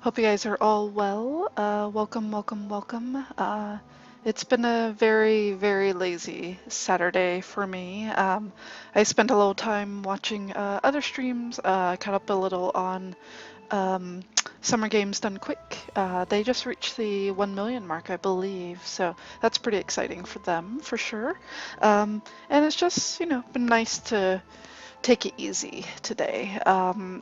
Hope you guys are all well. Welcome, welcome, welcome. It's been a very, very lazy Saturday for me. I spent a little time watching other streams, caught up a little on um, Summer Games Done Quick. They just reached the 1 million mark, I believe, so that's pretty exciting for them, for sure. And it's just, been nice to take it easy today.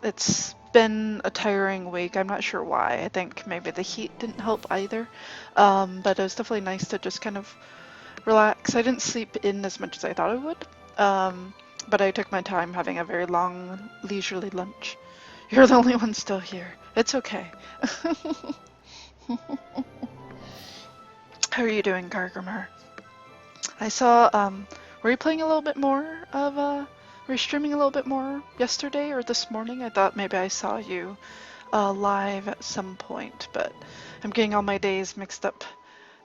It's been a tiring week. I'm not sure why. I think maybe the heat didn't help either. But it was definitely nice to just kind of relax. I didn't sleep in as much as I thought I would. But I took my time having a very long, leisurely lunch. You're the only one still here. It's okay. How are you doing, Gargamer? I saw, were you playing a little bit more of, were you streaming a little bit more yesterday or this morning? I thought maybe I saw you live at some point, but I'm getting all my days mixed up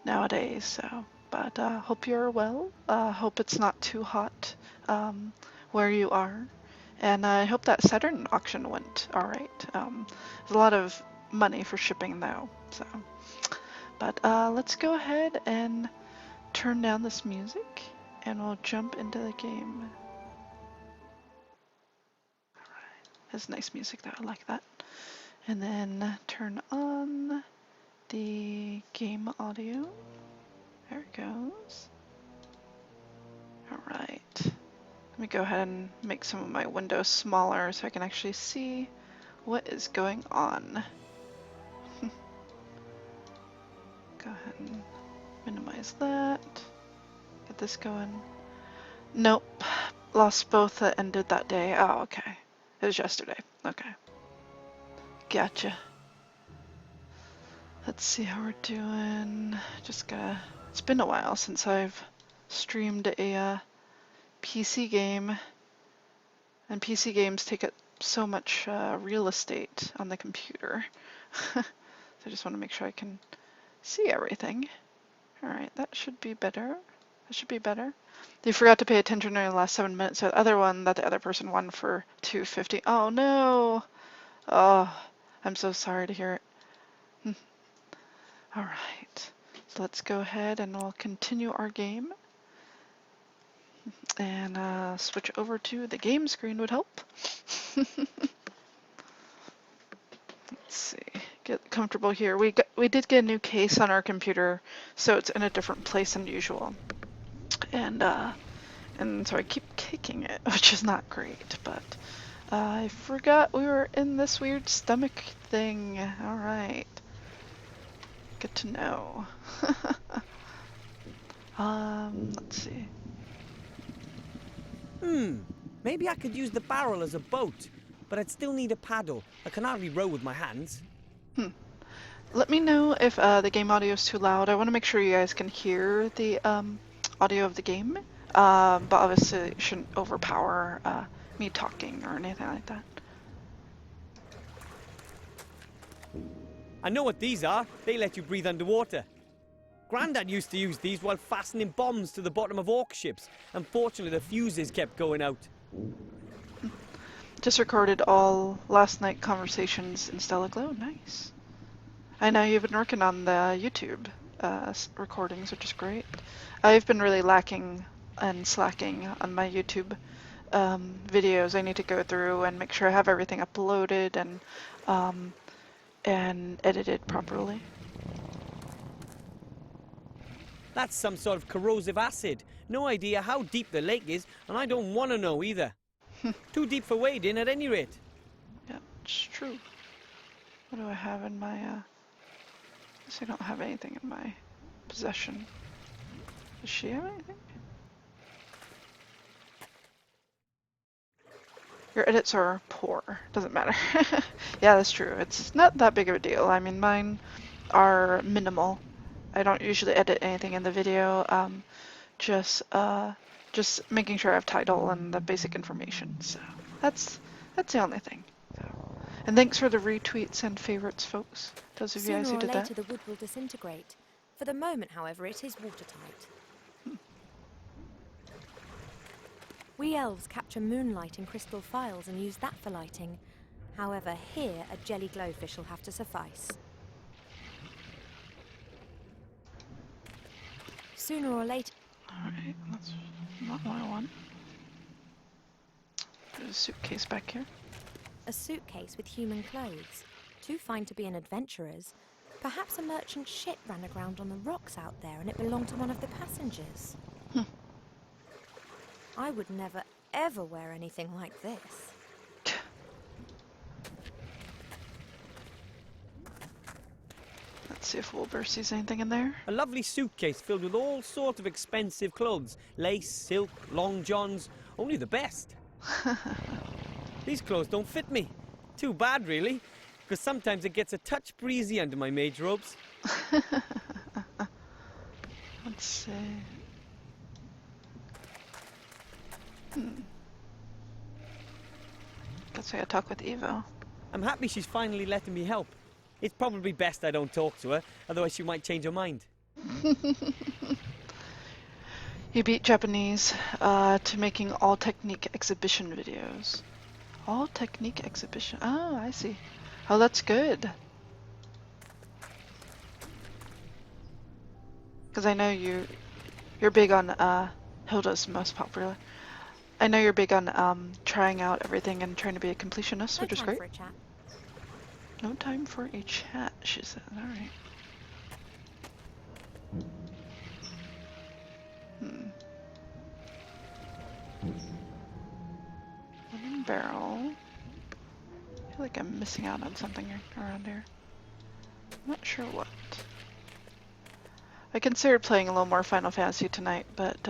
nowadays, so. But hope you're well. Hope it's not too hot where you are. And I hope that Saturn auction went alright. There's a lot of money for shipping though, so. But let's go ahead and turn down this music and we'll jump into the game. Alright, that's nice music though, I like that. And then turn on the game audio. There it goes. Alright. Let me go ahead and make some of my windows smaller so I can actually see what is going on. Go ahead and minimize that. Get this going. Nope. Lost both that ended that day. Oh, okay. It was yesterday. Okay. Gotcha. Let's see how we're doing. Just gotta... It's been a while since I've streamed a PC game. And PC games take up so much real estate on the computer. So I just want to make sure I can see everything. Alright, that should be better. That should be better. They forgot to pay attention during the last 7 minutes. So the other one that the other person won for 250. Oh no! Oh, I'm so sorry to hear it. Alright, so let's go ahead and we'll continue our game. And switch over to the game screen would help. Let's see, get comfortable here. We did get a new case on our computer, so it's in a different place than usual. And so I keep kicking it, which is not great, but I forgot we were in this weird stomach thing. Alright. Good to know. Let's see. Maybe I could use the barrel as a boat, but I'd still need a paddle. I can hardly row with my hands. Let me know if the game audio is too loud. I want to make sure you guys can hear the audio of the game, but obviously it shouldn't overpower me talking or anything like that. I know what these are. They let you breathe underwater. Grandad used to use these while fastening bombs to the bottom of orc ships. Unfortunately, the fuses kept going out. Just recorded all last night conversations in Stella Glow. Nice. I know you've been working on the YouTube recordings, which is great. I've been really lacking and slacking on my YouTube videos. I need to go through and make sure I have everything uploaded and edited properly. That's some sort of corrosive acid. No idea how deep the lake is, and I don't want to know either. Too deep for wading at any rate. Yeah, it's true. What do I have in my, I guess I don't have anything in my possession. Does she have anything? Your edits are poor. Doesn't matter. Yeah, that's true. It's not that big of a deal. I mean, mine are minimal. I don't usually edit anything in the video. Just making sure I have title and the basic information. So that's the only thing. So. And thanks for the retweets and favorites, folks. Those of you guys who did that. Sooner or later, the wood will disintegrate. For the moment, however, it is watertight. We elves capture moonlight in crystal phials and use that for lighting. However, here a jelly glowfish will have to suffice. Sooner or later... Alright, that's not what I want. There's a suitcase back here. A suitcase with human clothes. Too fine to be an adventurer's. Perhaps a merchant ship ran aground on the rocks out there and it belonged to one of the passengers. I would never, ever wear anything like this. Let's see if Wilbur sees anything in there. A lovely suitcase filled with all sorts of expensive clothes. Lace, silk, long johns, only the best. These clothes don't fit me. Too bad, really, because sometimes it gets a touch breezy under my maid's robes. Let's see. Guess I gotta talk with Evo. I'm happy she's finally letting me help. It's probably best I don't talk to her, otherwise she might change her mind. You beat Japanese to making all technique exhibition videos. All technique exhibition. Oh, I see. Oh, that's good. Because I know you're big on Hilda's most popular. I know you're big on trying out everything and trying to be a completionist, which is great. For a chat. No time for a chat, she said. Alright. Wooden barrel. I feel like I'm missing out on something around here. I'm not sure what. I considered playing a little more Final Fantasy tonight, but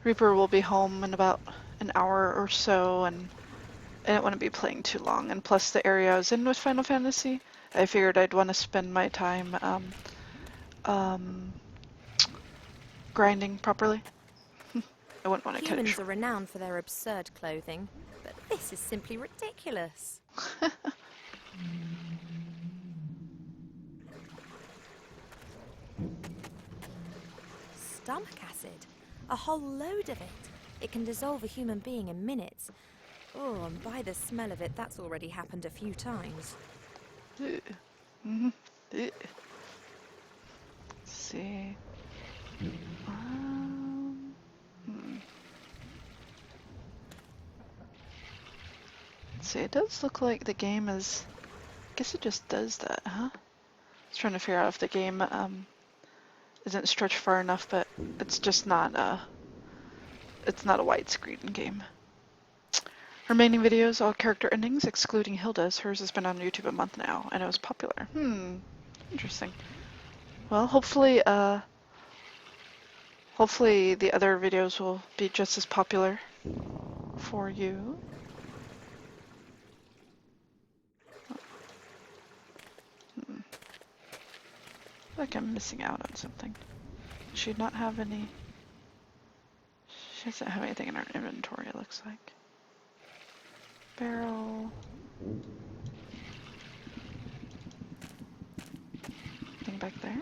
Reaper will be home in about an hour or so, and I didn't want to be playing too long. And plus, the area I was in with Final Fantasy, I figured I'd want to spend my time grinding properly. I wouldn't want to cut it Humans short. are renowned for their absurd clothing, but this is simply ridiculous. Stomach acid. A whole load of it. It can dissolve a human being in minutes. Oh, and by the smell of it, that's already happened a few times. Ugh. Ugh. Let's see. Let's see, it does look like the game is... I guess it just does that, huh? I was trying to figure out if the game isn't stretched far enough, but it's just not it's not a widescreen game. Remaining videos, all character endings, excluding Hilda's. Hers has been on YouTube a month now, and it was popular. Interesting. Well, hopefully the other videos will be just as popular for you. I feel like I'm missing out on something. Does she not have any... She doesn't have anything in her inventory, it looks like. Barrel... Anything back there?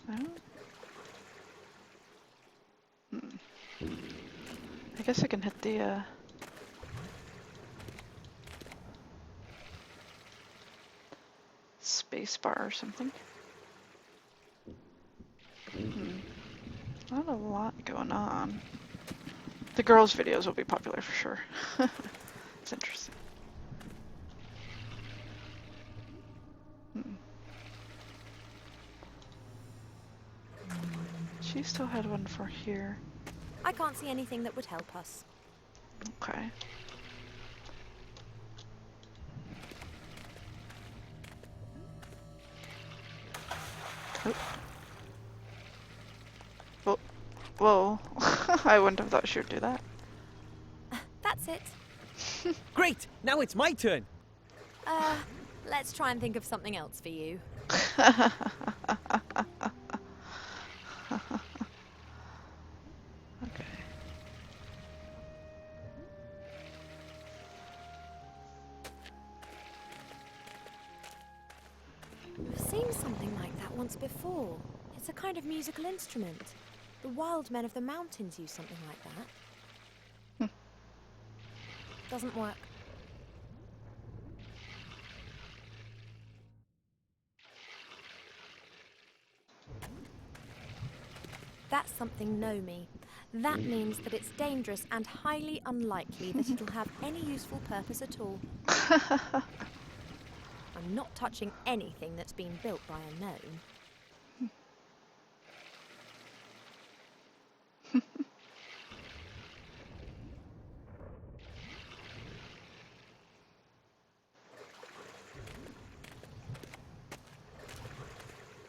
No? I guess I can hit the space bar or something. Not a lot going on. The girls' videos will be popular for sure. It's interesting. She still had one for here. I can't see anything that would help us. Okay. Oh. Whoa. Whoa. I wouldn't have thought she would do that. That's it. Great! Now it's my turn! Let's try and think of something else for you. Okay. I've seen something like that once before. It's a kind of musical instrument. The wild men of the mountains use something like that. Doesn't work. something know me. That means that it's dangerous and highly unlikely that it'll have any useful purpose at all. I'm not touching anything that's been built by a gnome.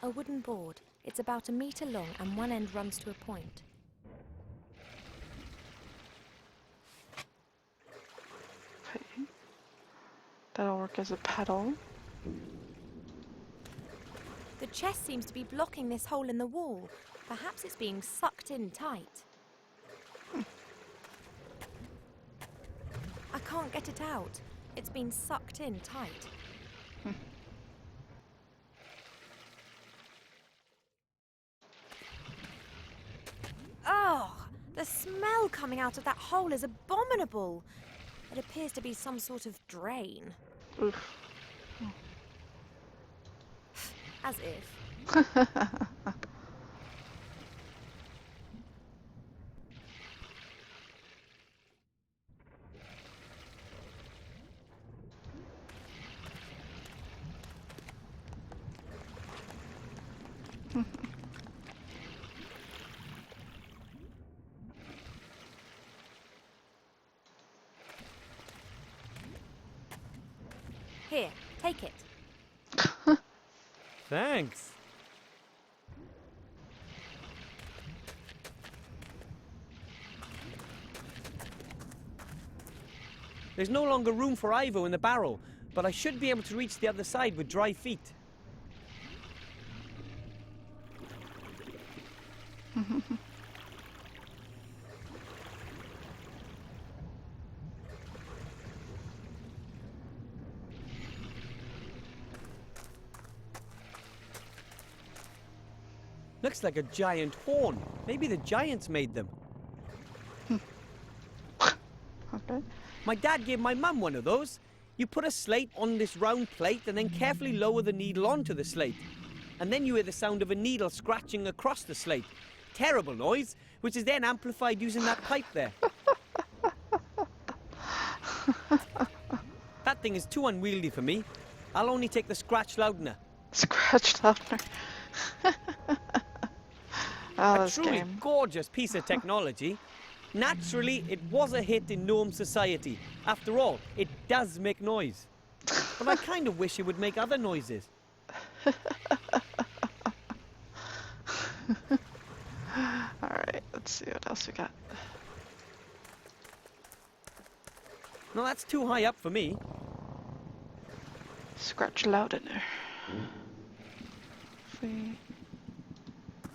A wooden board. It's about 1 metre long and one end runs to a point. Okay. That'll work as a pedal. The chest seems to be blocking this hole in the wall. Perhaps it's being sucked in tight. I can't get it out. It's been sucked in tight. Oh, the smell coming out of that hole is abominable. It appears to be some sort of drain. Oof. As if. Here, take it. Thanks. There's no longer room for Ivo in the barrel, but I should be able to reach the other side with dry feet. Looks like a giant horn. Maybe the giants made them. Okay. My dad gave my mum one of those. You put a slate on this round plate and then carefully lower the needle onto the slate. And then you hear the sound of a needle scratching across the slate. Terrible noise, which is then amplified using that pipe there. That thing is too unwieldy for me. I'll only take the scratch loudener. Scratch louder. Oh, A this truly game. gorgeous piece of technology. Naturally, it was a hit in gnome society. After all, it does make noise. But I kind of wish it would make other noises. Alright, let's see what else we got. No, that's too high up for me. Scratch loud in there. If we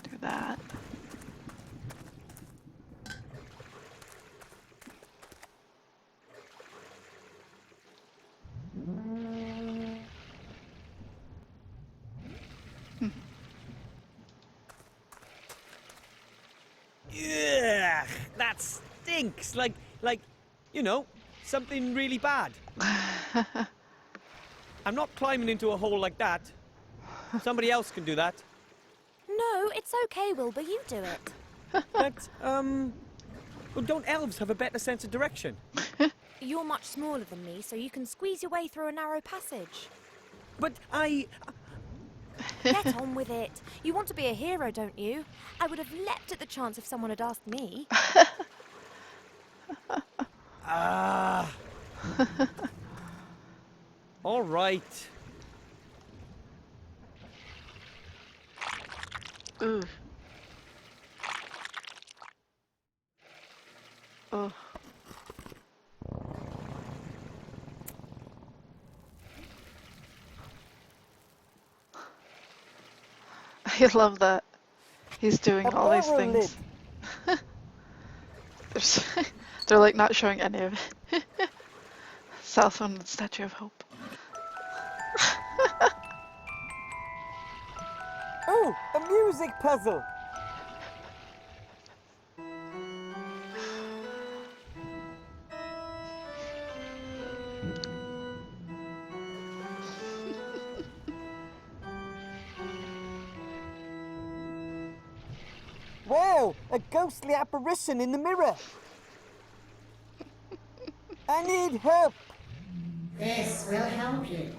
do that. Ugh, that stinks. Like, you know, something really bad. I'm not climbing into a hole like that. Somebody else can do that. No, it's okay, Wilbur, you do it. But, well, don't elves have a better sense of direction? You're much smaller than me, so you can squeeze your way through a narrow passage. But Get on with it. You want to be a hero, don't you? I would have leapt at the chance if someone had asked me. All right. Ooh. Oh. I love that he's doing all these things. They're like not showing any of it. Southland Statue of Hope. Oh, a music puzzle. Whoa! Wow! A ghostly apparition in the mirror! I need help! This will help you.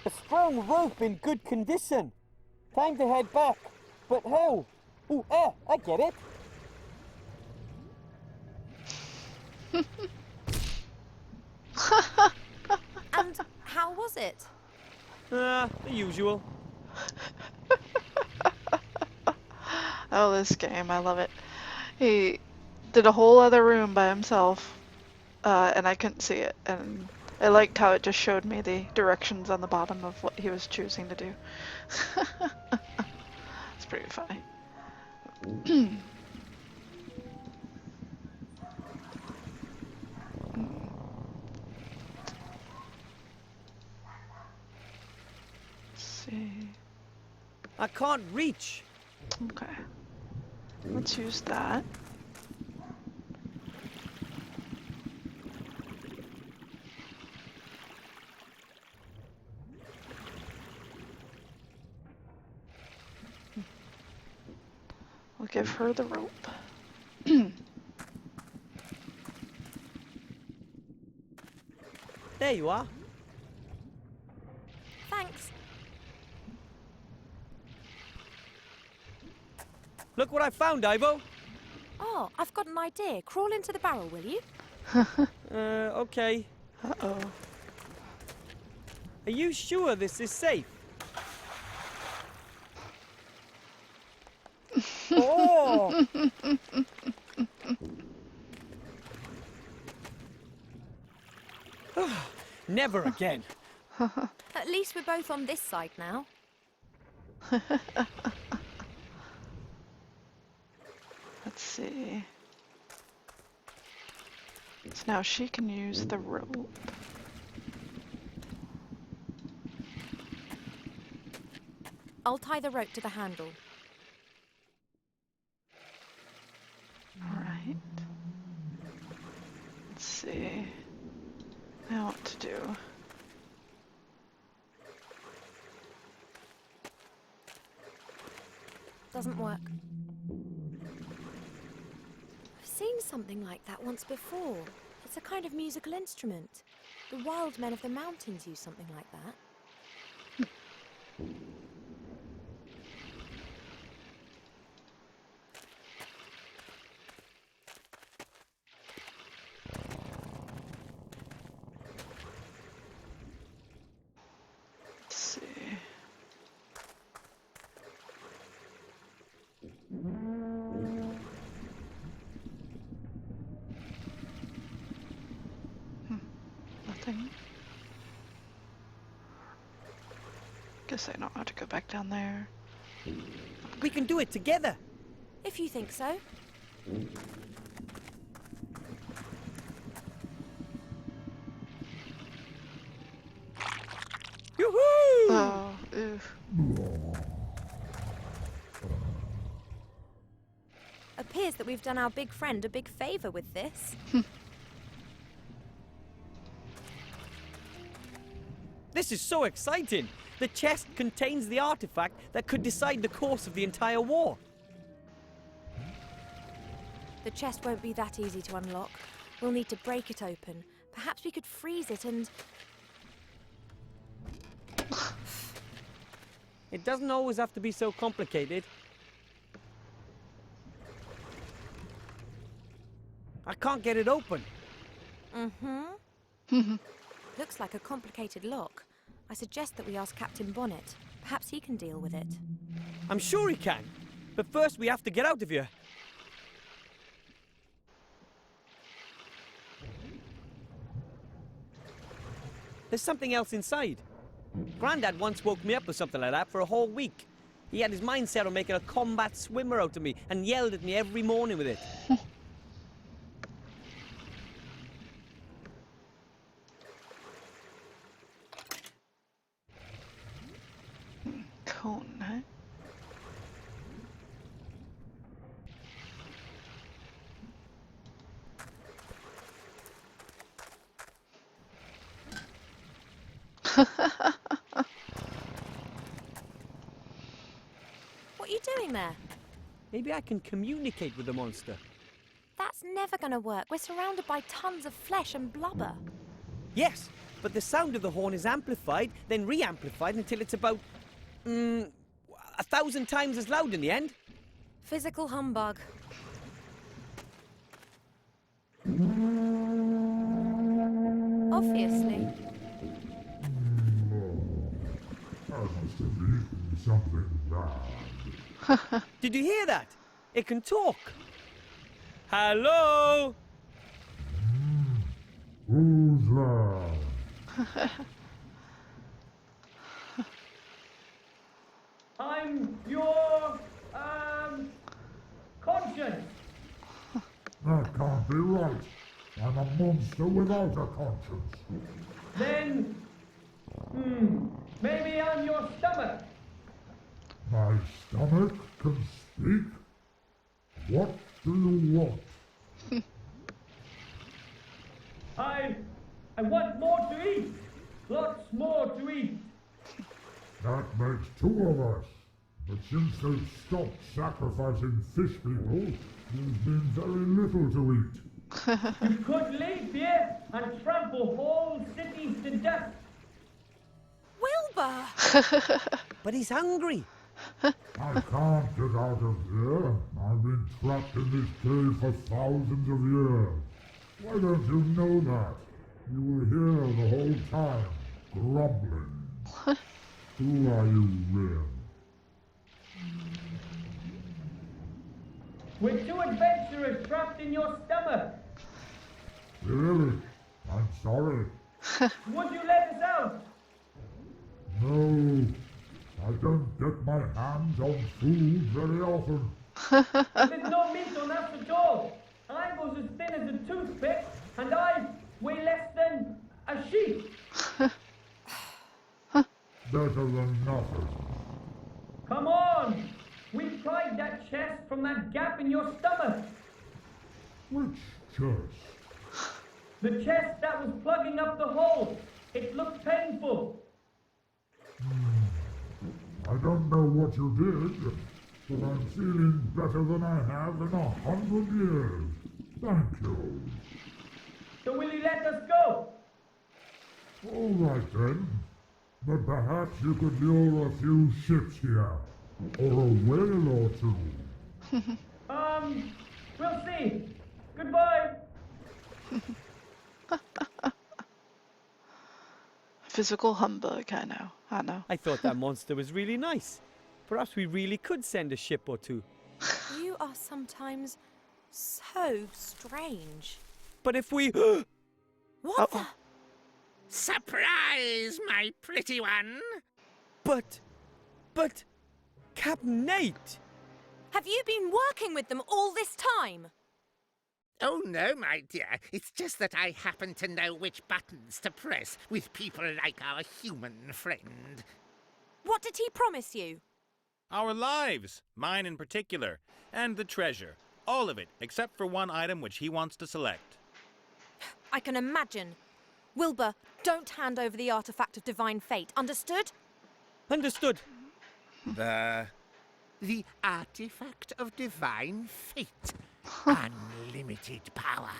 A strong rope in good condition. Time to head back. But how? Ooh, I get it. And how was it? The usual. Oh, this game, I love it. He did a whole other room by himself, and I couldn't see it, and I liked how it just showed me the directions on the bottom of what he was choosing to do. It's pretty funny. Let's see. I can't reach. Okay. Let's use that. We'll give her the rope. There you are. Thanks. Look what I found, Ivo. Oh, I've got an idea. Crawl into the barrel, will you? Okay. Uh-oh. Are you sure this is safe? Oh! Never again. At least we're both on this side now. Let's see. So now she can use the rope. I'll tie the rope to the handle. Alright. Let's see. Now what to do. Doesn't work. I've seen something like that once before. It's a kind of musical instrument. The wild men of the mountains use something like that. Let's see. Nothing. Guess I know how to go back down there. We can do it together. If you think so. Yoo-hoo! Oh, oof. Appears that we've done our big friend a big favour with this. This is so exciting. The chest contains the artifact that could decide the course of the entire war. The chest won't be that easy to unlock. We'll need to break it open. Perhaps we could freeze it and... It doesn't always have to be so complicated. I can't get it open. Mm-hmm. Looks like a complicated lock. I suggest that we ask Captain Bonnet. Perhaps he can deal with it. I'm sure he can. But first we have to get out of here. There's something else inside. Grandad once woke me up with something like that for a whole week. He had his mind set on making a combat swimmer out of me and yelled at me every morning with it. Cone, huh? What are you doing doing there? Maybe I can communicate with the monster. That's never going to work. We're surrounded by tons of flesh and blubber. Yes, but the sound of the horn is amplified, then re-amplified until it's about 1,000 times as loud in the end. Physical humbug. Obviously. I must have eaten something bad. Did you hear that? It can talk. Hello? Who's there? I'm your, conscience. That can't be right. I'm a monster without a conscience. Then, maybe I'm your stomach. My stomach can speak? What do you want? I want more to eat. Lots more to eat. That makes two of us. But since they've stopped sacrificing fish people, there's been very little to eat. You could live here and trample whole cities to death. Wilbur! But he's hungry. I can't get out of here. I've been trapped in this cave for thousands of years. Why don't you know that? You were here the whole time, grumbling. Who are you really? We're two adventurers trapped in your stomach. Really? I'm sorry. Would you let us out? No, I don't get my hands on food very often. There's no meat on us at all. I was as thin as a toothpick, and I weigh less than a sheep. Better than nothing. Come on! We pried that chest from that gap in your stomach. Which chest? The chest that was plugging up the hole. It looked painful. I don't know what you did, but I'm feeling better than I have in 100 years. Thank you. So will you let us go? All right then. But perhaps you could lure a few ships here, or a whale or two. We'll see. Goodbye. Physical humbug, I know. I thought that monster was really nice. Perhaps we really could send a ship or two. You are sometimes so strange. But if we... What the? Surprise, my pretty one! But... Captain Nate! Have you been working with them all this time? Oh no, my dear. It's just that I happen to know which buttons to press with people like our human friend. What did he promise you? Our lives, mine in particular, and the treasure. All of it, except for one item which he wants to select. I can imagine. Wilbur, don't hand over the artifact of divine fate, understood? Understood. The artifact of divine fate. Unlimited power.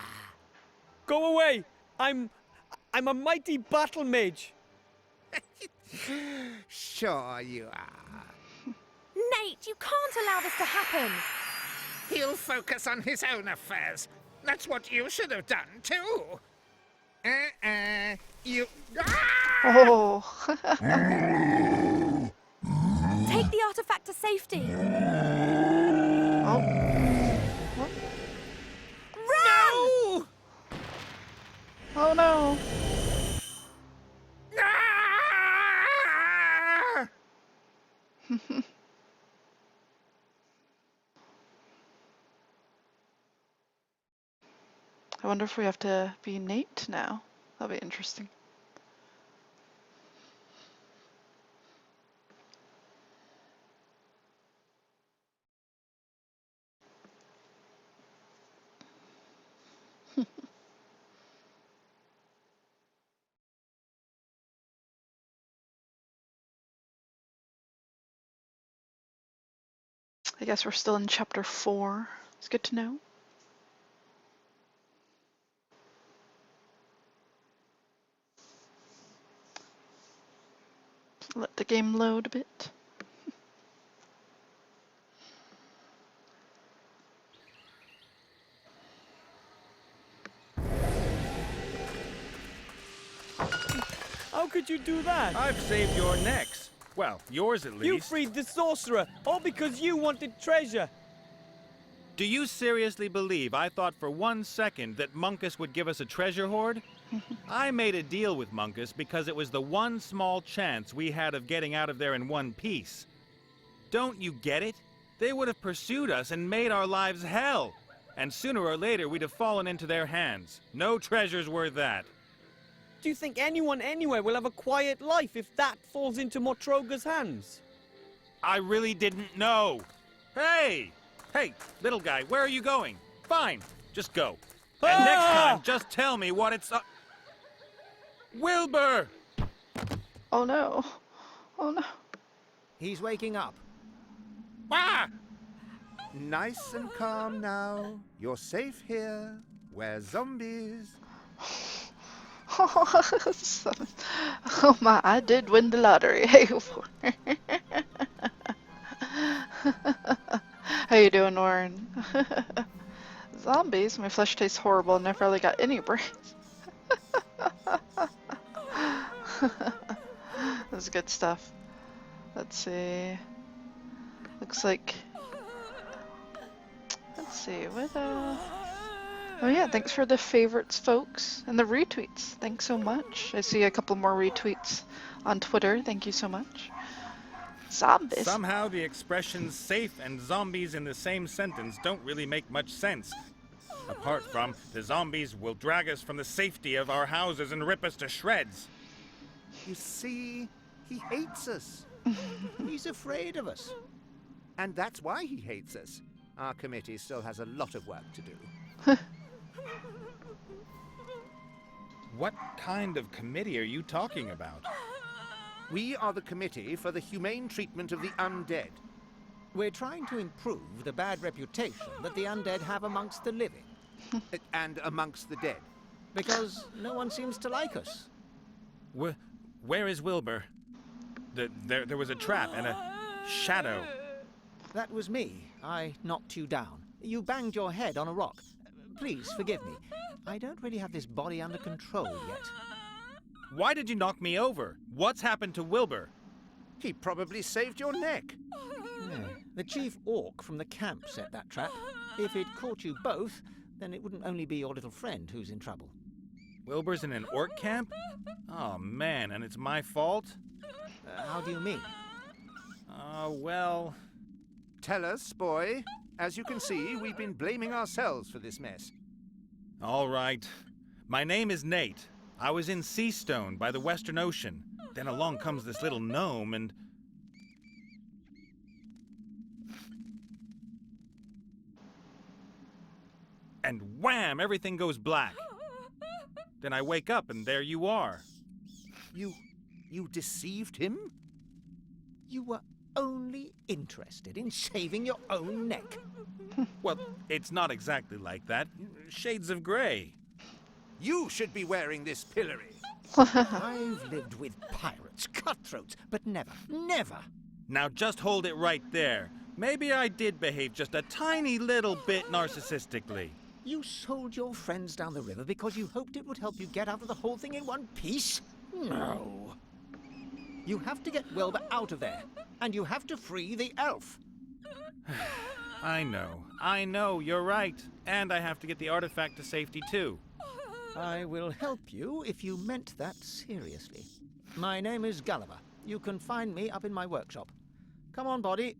Go away! I'm a mighty battle mage. Sure you are. Nate, you can't allow this to happen. He'll focus on his own affairs. That's what you should have done, too. You... Oh. Take the artifact to safety. Oh. No! Oh no. Ah! I wonder if we have to be Nate now. That'll be interesting. I guess we're still in chapter 4. It's good to know. Let the game load a bit. How could you do that? I've saved your necks. Well, yours at You least. freed the sorcerer, all because you wanted treasure. Do you seriously believe I thought for 1 second that Munkus would give us a treasure hoard? I made a deal with Munkus because it was the one small chance we had of getting out of there in one piece. Don't you get it? They would have pursued us and made our lives hell. And sooner or later we'd have fallen into their hands. No treasure's worth that. Do you think anyone anywhere will have a quiet life if that falls into Motroga's hands? I really didn't know. Hey! Hey, little guy, where are you going? Fine, just go. And next time, just tell me what it's... Wilbur! Oh no. Oh no. He's waking up. Ah! Nice and calm now. You're safe here. We're zombies. Oh my, I did win the lottery. Hey, how you doing, Warren? Zombies? My flesh tastes horrible and I've barely got any brains. That's good stuff. Let's see. Looks like... Let's see, what Oh yeah, thanks for the favorites, folks, and the retweets. Thanks so much. I see a couple more retweets on Twitter. Thank you so much. Zombies. Somehow the expressions safe and zombies in the same sentence don't really make much sense. Apart from, the zombies will drag us from the safety of our houses and rip us to shreds. You see, he hates us. He's afraid of us. And that's why he hates us. Our committee still has a lot of work to do. What kind of committee are you talking about? We are the Committee for the Humane Treatment of the Undead. We're trying to improve the bad reputation that the undead have amongst the living. And amongst the dead. Because no one seems to like us. Where is Wilbur? There was a trap and a shadow. That was me. I knocked you down. You banged your head on a rock. Please, forgive me. I don't really have this body under control yet. Why did you knock me over? What's happened to Wilbur? He probably saved your neck. Yeah. The chief orc from the camp set that trap. If it caught you both, then it wouldn't only be your little friend who's in trouble. Wilbur's in an orc camp? Oh man, and it's my fault? How do you mean? Well... Tell us, boy. As you can see, we've been blaming ourselves for this mess. All right. My name is Nate. I was in Seastone by the Western Ocean. Then along comes this little gnome and... And wham! Everything goes black. Then I wake up and there you are. You deceived him? You were only interested in saving your own neck. Well, it's not exactly like that. Shades of gray. You should be wearing this pillory. I've lived with pirates, cutthroats, but never. Now just hold it right there. Maybe I did behave just a tiny little bit narcissistically. You sold your friends down the river because you hoped it would help you get out of the whole thing in one piece? No. You have to get Wilbur out of there, and you have to free the elf. I know, you're right. And I have to get the artifact to safety too. I will help you if you meant that seriously. My name is Gulliver. You can find me up in my workshop. Come on, body.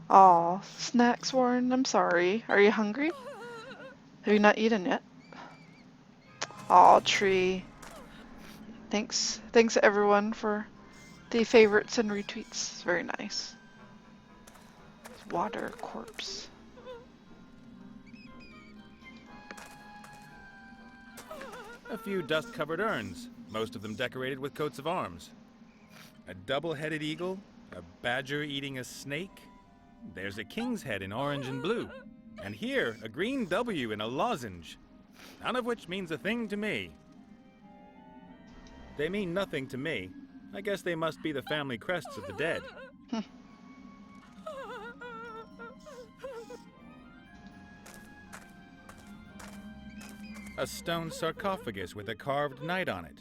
Aw, snacks, Warren. I'm sorry. Are you hungry? Have you not eaten yet? Aw, Tree. Thanks everyone for the favorites and retweets. It's very nice. Water corpse. A few dust-covered urns, most of them decorated with coats of arms. A double-headed eagle? A badger eating a snake? There's a king's head in orange and blue. And here, a green W in a lozenge. None of which means a thing to me. They mean nothing to me. I guess they must be the family crests of the dead. A stone sarcophagus with a carved knight on it.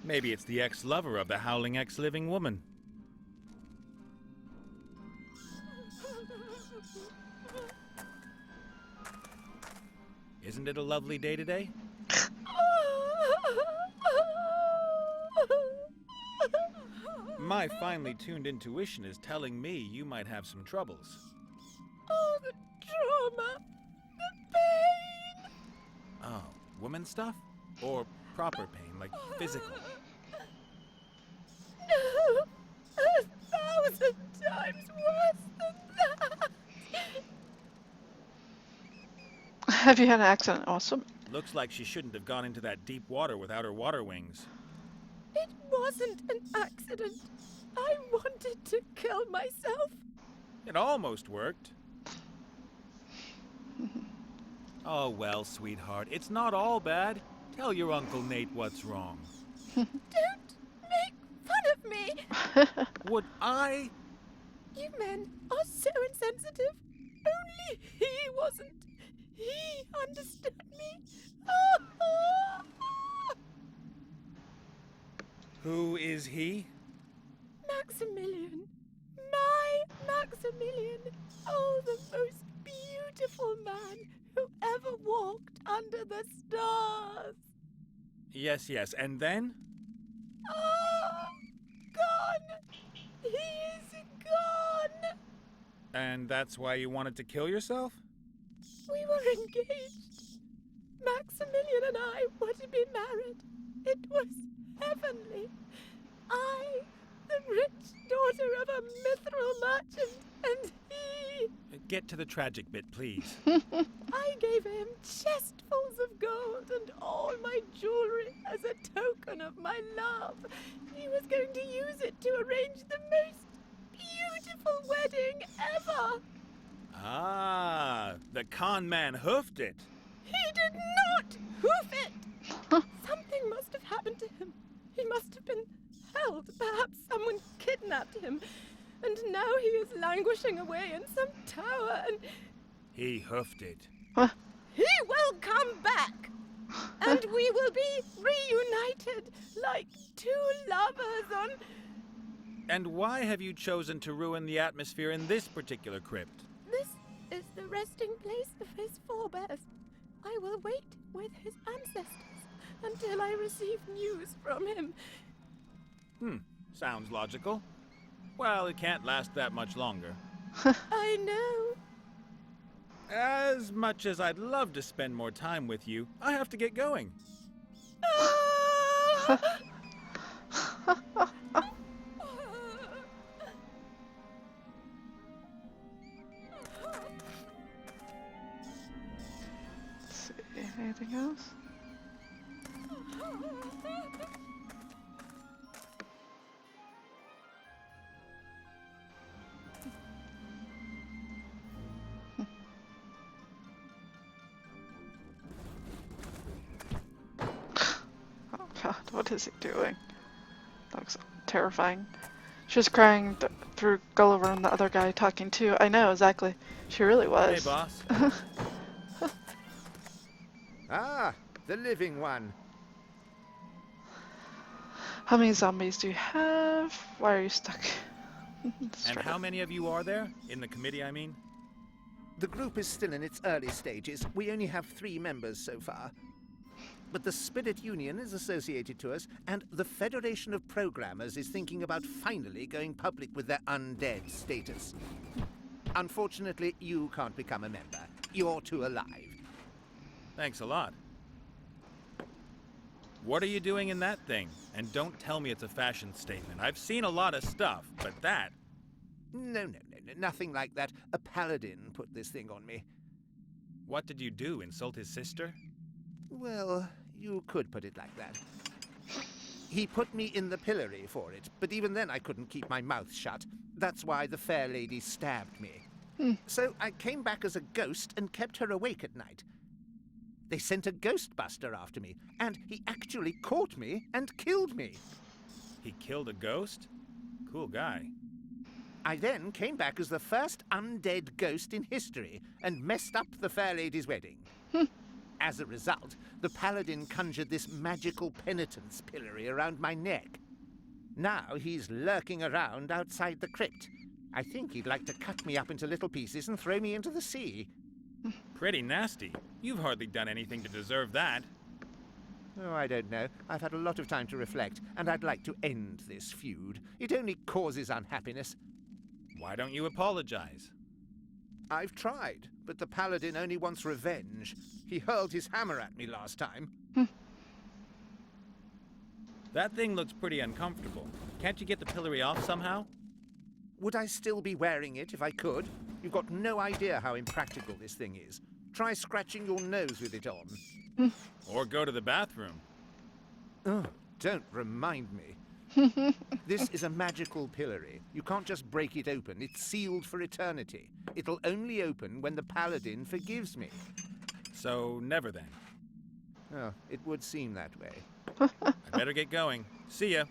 Maybe it's the ex-lover of the howling ex-living woman. Isn't it a lovely day today? My finely tuned intuition is telling me you might have some troubles. Oh, the trauma! The pain! Oh, woman stuff? Or proper pain, like physical? No! 1,000 times worse than that! Have you had an accident? Awesome. Looks like she shouldn't have gone into that deep water without her water wings. It wasn't an accident. I wanted to kill myself. It almost worked. Oh well, sweetheart, it's not all bad. Tell your Uncle Nate what's wrong. Don't make fun of me! Would I? You men are so insensitive. Only he wasn't. He understood me. Who is he? Maximilian. My Maximilian. Oh, the most beautiful man who ever walked under the stars. Yes, and then? Ah, gone. He is gone. And that's why you wanted to kill yourself? We were engaged. Maximilian and I were to be married. It was heavenly. I, the rich daughter of a mithril merchant, and he... Get to the tragic bit, please. I gave him chestfuls of gold and all my jewelry as a token of my love. He was going to use it to arrange the most beautiful wedding ever. Ah, the con man hoofed it. He did not hoof it. Something must have happened to him. He must have been held. Perhaps someone kidnapped him. And now he is languishing away in some tower and... He hoofed it. He will come back. And we will be reunited like two lovers on... And why have you chosen to ruin the atmosphere in this particular crypt? This is the resting place of his forebears. I will wait with his ancestors until I receive news from him. Sounds logical. Well, it can't last that much longer. I know. As much as I'd love to spend more time with you, I have to get going. Let's see, anything else? Oh god, what is he doing? That looks terrifying. She was crying through Gulliver and the other guy talking too. I know, exactly. She really was. Hey, boss. Ah, the living one. How many zombies do you have? Why are you stuck? And how many of you are there? In the committee, I mean? The group is still in its early stages. We only have 3 members so far. But the Spirit Union is associated to us, and the Federation of Programmers is thinking about finally going public with their undead status. Unfortunately, you can't become a member. You're too alive. Thanks a lot. What are you doing in that thing? And don't tell me it's a fashion statement. I've seen a lot of stuff, but that... No, nothing like that. A paladin put this thing on me. What did you do, insult his sister? Well, you could put it like that. He put me in the pillory for it, but even then I couldn't keep my mouth shut. That's why the fair lady stabbed me. So I came back as a ghost and kept her awake at night. They sent a ghostbuster after me, and he actually caught me and killed me. He killed a ghost? Cool guy. I then came back as the first undead ghost in history and messed up the fair lady's wedding. As a result, the paladin conjured this magical penitence pillory around my neck. Now he's lurking around outside the crypt. I think he'd like to cut me up into little pieces and throw me into the sea. Pretty nasty. You've hardly done anything to deserve that. Oh, I don't know. I've had a lot of time to reflect, and I'd like to end this feud. It only causes unhappiness. Why don't you apologize? I've tried, but the paladin only wants revenge. He hurled his hammer at me last time. That thing looks pretty uncomfortable. Can't you get the pillory off somehow? Would I still be wearing it if I could? You've got no idea how impractical this thing is. Try scratching your nose with it on. Or go to the bathroom. Oh, don't remind me. This is a magical pillory. You can't just break it open. It's sealed for eternity. It'll only open when the paladin forgives me. So, never then. Oh, it would seem that way. I better get going. See ya.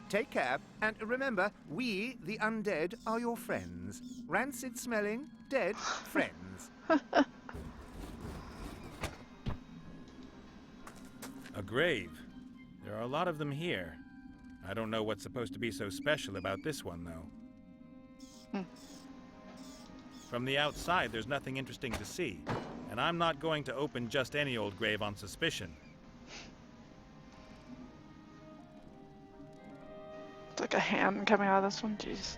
Take care, and remember, we, the undead, are your friends. Rancid-smelling, dead friends. A grave. There are a lot of them here. I don't know what's supposed to be so special about this one, though. From the outside, there's nothing interesting to see, and I'm not going to open just any old grave on suspicion. It's like a hand coming out of this one. Jeez.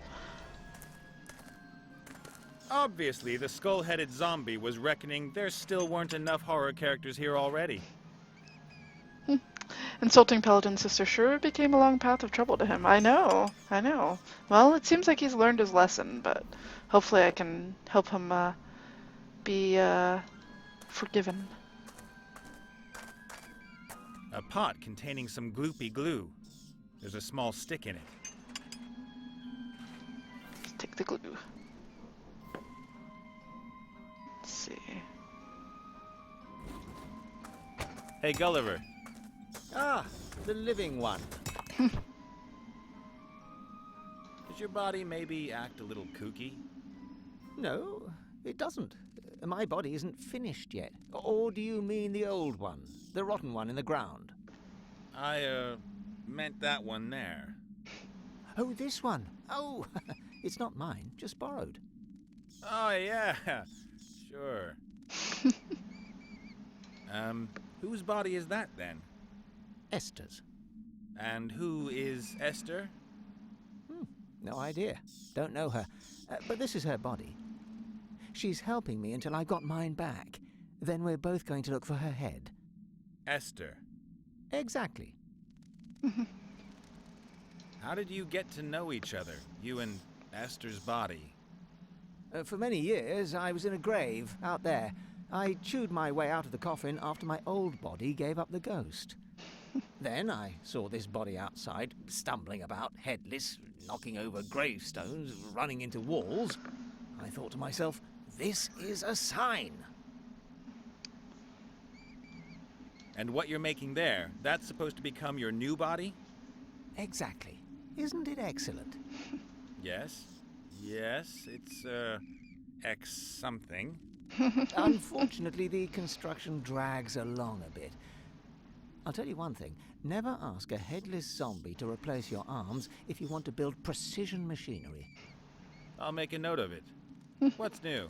Obviously, the skull-headed zombie was reckoning there still weren't enough horror characters here already. Insulting Paladin's sister sure became a long path of trouble to him. I know. Well, it seems like he's learned his lesson, but hopefully I can help him be forgiven. A pot containing some gloopy glue. There's a small stick in it. Let's take the glue. Let's see. Hey, Gulliver. Ah, the living one. Does your body maybe act a little kooky? No, it doesn't. My body isn't finished yet. Or do you mean the old one? The rotten one in the ground? I, meant that one there. Oh, this one. Oh, it's not mine, just borrowed. Oh, yeah. Sure. Whose body is that, then? Esther's. And who is Esther? No idea. Don't know her. But this is her body. She's helping me until I got mine back. Then we're both going to look for her head. Esther. Exactly. How did you get to know each other, you and Esther's body? For many years, I was in a grave out there. I chewed my way out of the coffin after my old body gave up the ghost. Then I saw this body outside, stumbling about, headless, knocking over gravestones, running into walls. I thought to myself, this is a sign. And what you're making there, that's supposed to become your new body? Exactly. Isn't it excellent? Yes. Yes, it's, X something. Unfortunately, the construction drags along a bit. I'll tell you one thing. Never ask a headless zombie to replace your arms if you want to build precision machinery. I'll make a note of it. What's new?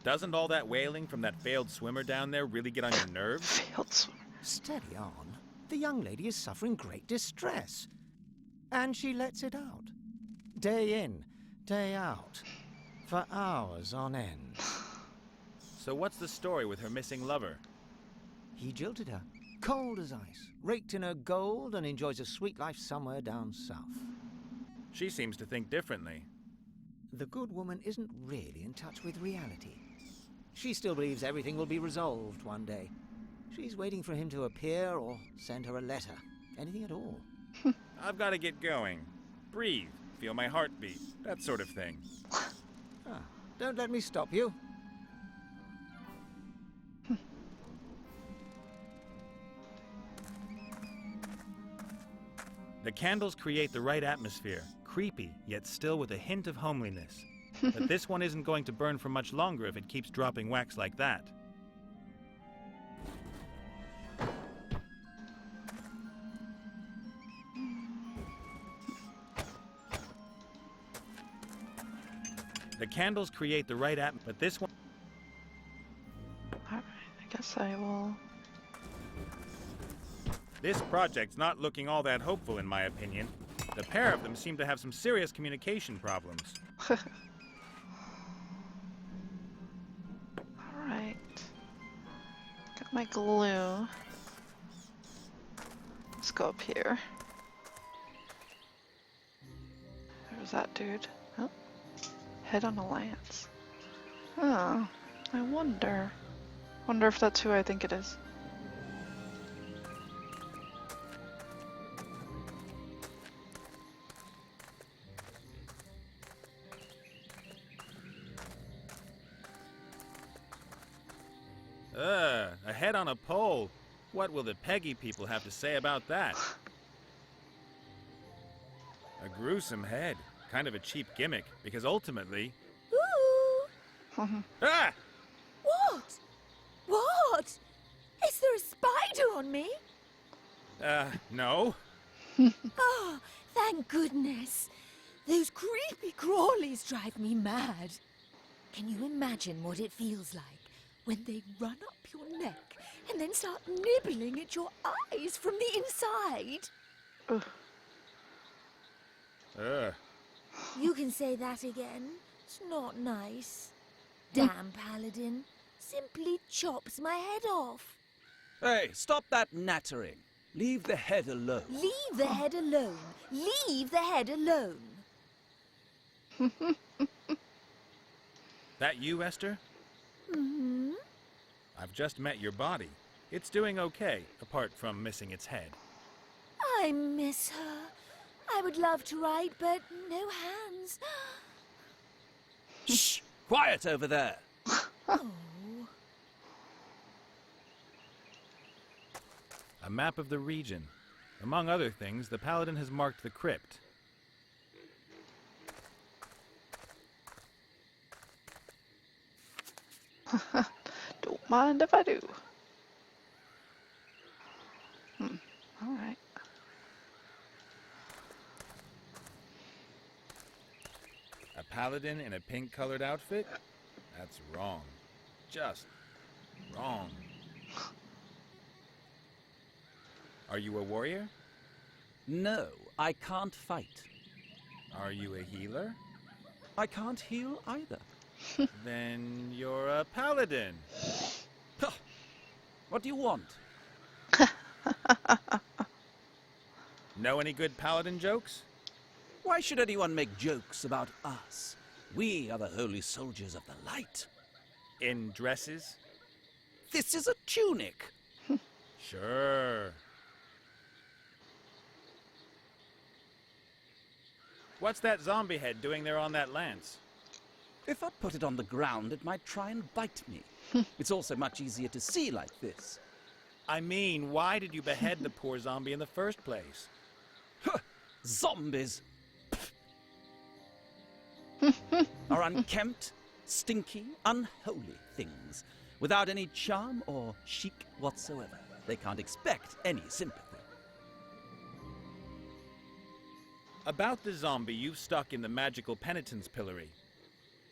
Doesn't all that wailing from that failed swimmer down there really get on your nerves? Failed swimmer. Steady on. The young lady is suffering great distress. And she lets it out. Day in, day out. For hours on end. So what's the story with her missing lover? He jilted her, cold as ice, raked in her gold, and enjoys a sweet life somewhere down south. She seems to think differently. The good woman isn't really in touch with reality. She still believes everything will be resolved one day. She's waiting for him to appear or send her a letter. Anything at all. I've got to get going. Breathe, feel my heartbeat, that sort of thing. Ah, don't let me stop you. The candles create the right atmosphere, creepy, yet still with a hint of homeliness. But this one isn't going to burn for much longer if it keeps dropping wax like that. The candles create the right atmosphere, but this one... Alright, I guess I will... This project's not looking all that hopeful in my opinion. The pair of them seem to have some serious communication problems. Alright. Got my glue. Let's go up here. There's that dude. Oh. Head on a lance. Oh, I wonder. Wonder if that's who I think it is. A head on a pole. What will the Peggy people have to say about that? A gruesome head. Kind of a cheap gimmick, because ultimately... Ooh! Ah! What? What? Is there a spider on me? No. Oh, thank goodness. Those creepy crawlies drive me mad. Can you imagine what it feels like when they run up your neck and then start nibbling at your eyes from the inside? Ugh. You can say that again. It's not nice. Damn paladin. Simply chops my head off. Hey, stop that nattering. Leave the head alone. Leave the head alone. Leave the head alone. That you, Esther? Mm-hmm. I've just met your body. It's doing okay, apart from missing its head. I miss her. I would love to write, but no hands. Shh! Quiet over there. Oh. A map of the region. Among other things, the paladin has marked the crypt. Don't mind if I do. Alright. A paladin in a pink-colored outfit? That's wrong. Just wrong. Are you a warrior? No, I can't fight. Are you a healer? I can't heal either. Then you're a paladin. What do you want? Know any good paladin jokes? Why should anyone make jokes about us? We are the holy soldiers of the light. In dresses? This is a tunic. Sure. What's that zombie head doing there on that lance? If I put it on the ground, it might try and bite me. It's also much easier to see like this. I mean, why did you behead the poor zombie in the first place? Zombies are unkempt, stinky, unholy things, without any charm or chic whatsoever. They can't expect any sympathy. About the zombie you've stuck in the magical penitence pillory.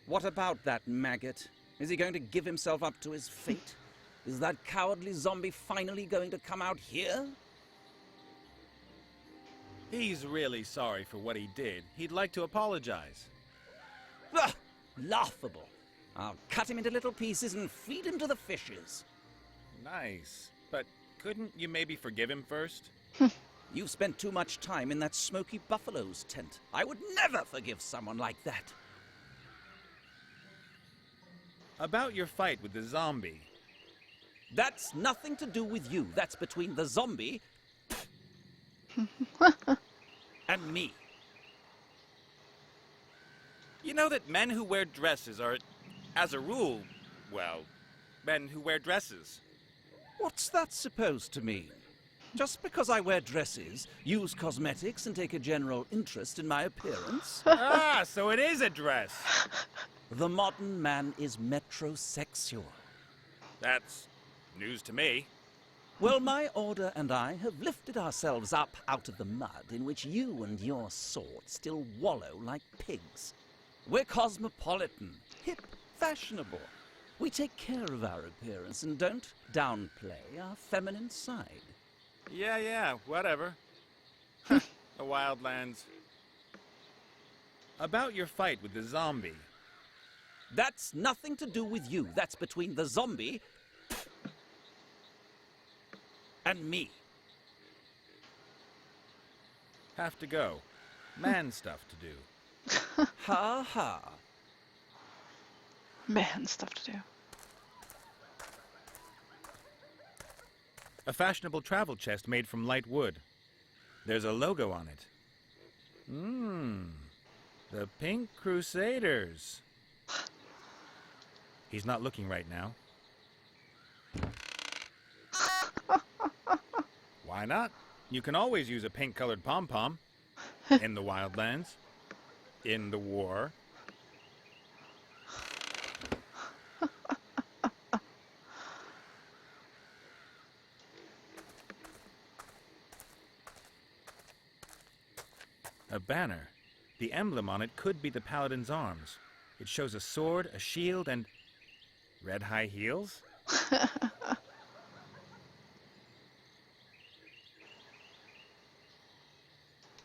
What about that maggot? Is he going to give himself up to his fate? Is that cowardly zombie finally going to come out here? He's really sorry for what he did. He'd like to apologize. Ah, laughable. I'll cut him into little pieces and feed him to the fishes. Nice. But couldn't you maybe forgive him first? You've spent too much time in that smoky buffalo's tent. I would never forgive someone like that. About your fight with the zombie. That's nothing to do with you. That's between the zombie and me. You know that men who wear dresses are, as a rule, well, men who wear dresses. What's that supposed to mean? Just because I wear dresses, use cosmetics, and take a general interest in my appearance? Ah, so it is a dress. The modern man is metrosexual. That's news to me. Well, my order and I have lifted ourselves up out of the mud in which you and your sort still wallow like pigs. We're cosmopolitan, hip, fashionable. We take care of our appearance and don't downplay our feminine side. Yeah, whatever. The Wildlands. About your fight with the zombie. That's nothing to do with you. That's between the zombie and me. Have to go. Man stuff to do. Ha ha. Man, stuff to do. A fashionable travel chest made from light wood. There's a logo on it. The Pink Crusaders. He's not looking right now. Why not? You can always use a pink-colored pom-pom. In the Wildlands. In the war. A banner. The emblem on it could be the Paladin's arms. It shows a sword, a shield, and red high heels?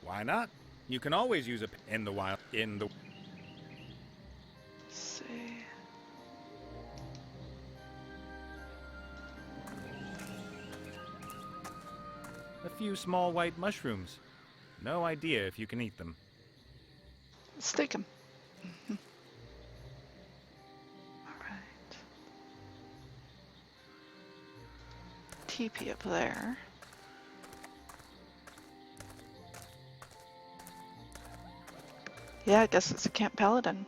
Why not? You can always use in the wild. Let's see. A few small white mushrooms. No idea if you can eat them. Stake him. Alright. TP up there. Yeah, I guess it's a Camp Paladin.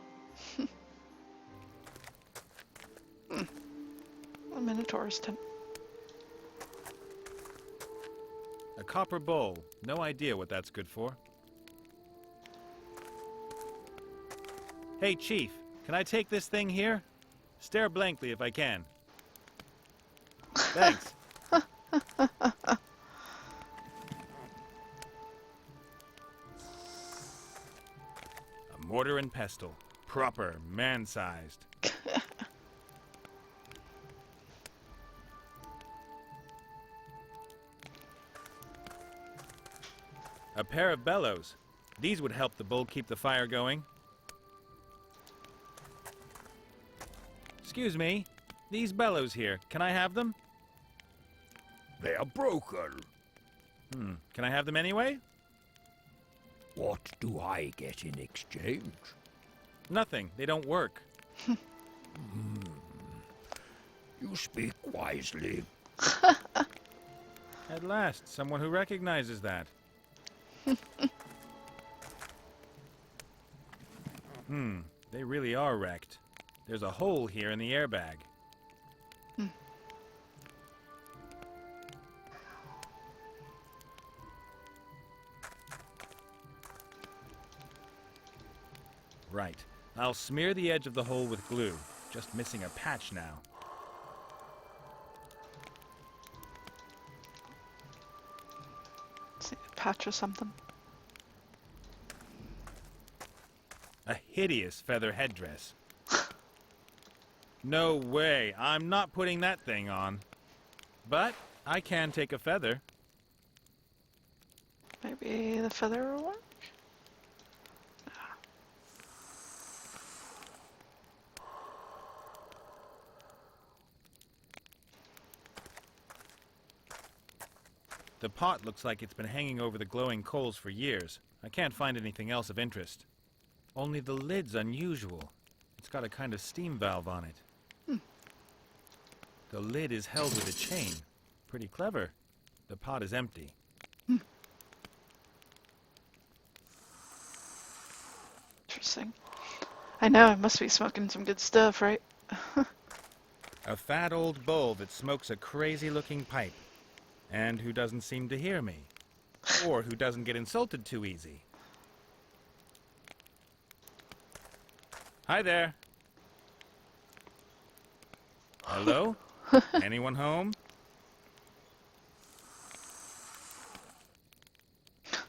A Minotaur's tent. A copper bowl. No idea what that's good for. Hey, Chief, can I take this thing here? Stare blankly if I can. Thanks. A mortar and pestle. Proper, man-sized. A pair of bellows. These would help the bull keep the fire going. Excuse me, these bellows here, can I have them? They are broken. Can I have them anyway? What do I get in exchange? Nothing, they don't work. You speak wisely. At last, someone who recognizes that. They really are wrecked. There's a hole here in the airbag. Right. I'll smear the edge of the hole with glue. Just missing a patch now. See, a patch or something. A hideous feather headdress. No way. I'm not putting that thing on. But I can take a feather. Maybe the feather will work? The pot looks like it's been hanging over the glowing coals for years. I can't find anything else of interest. Only the lid's unusual. It's got a kind of steam valve on it. The lid is held with a chain. Pretty clever. The pot is empty. Interesting. I know, I must be smoking some good stuff, right? A fat old bull that smokes a crazy-looking pipe. And who doesn't seem to hear me. Or who doesn't get insulted too easy. Hi there. Hello? Anyone home?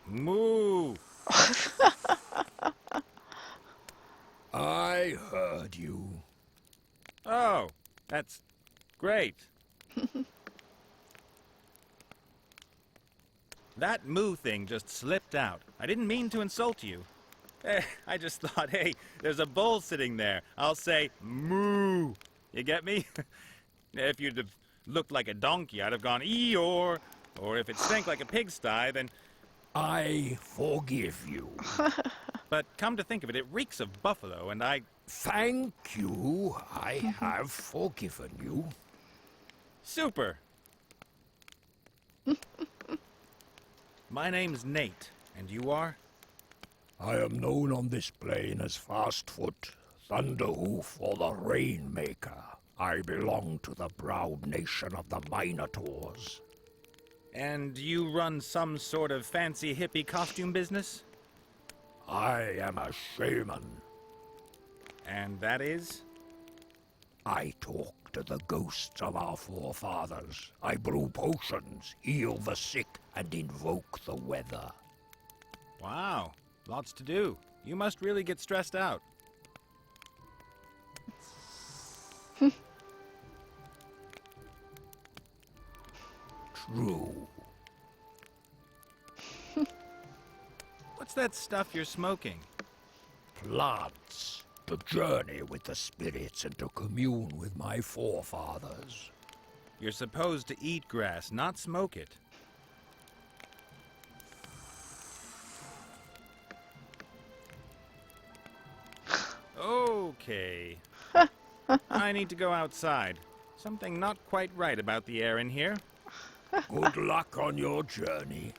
Moo! I heard you. Oh, that's great. That moo thing just slipped out. I didn't mean to insult you. I just thought, hey, there's a bull sitting there. I'll say moo. You get me? If you'd have looked like a donkey, I'd have gone Eeyore. Or if it stank like a pigsty, then... I forgive you. But come to think of it, it reeks of buffalo, and I... Thank you. I have forgiven you. Super! My name's Nate, and you are? I am known on this plane as Fastfoot, Thunderhoof, or the Rainmaker. I belong to the proud nation of the Minotaurs. And you run some sort of fancy hippie costume business? I am a shaman. And that is? I talk to the ghosts of our forefathers. I brew potions, heal the sick, and invoke the weather. Wow, lots to do. You must really get stressed out. True. What's that stuff you're smoking? Plants. To journey with the spirits and to commune with my forefathers. You're supposed to eat grass, not smoke it. Okay. I need to go outside. Something not quite right about the air in here. Good luck on your journey.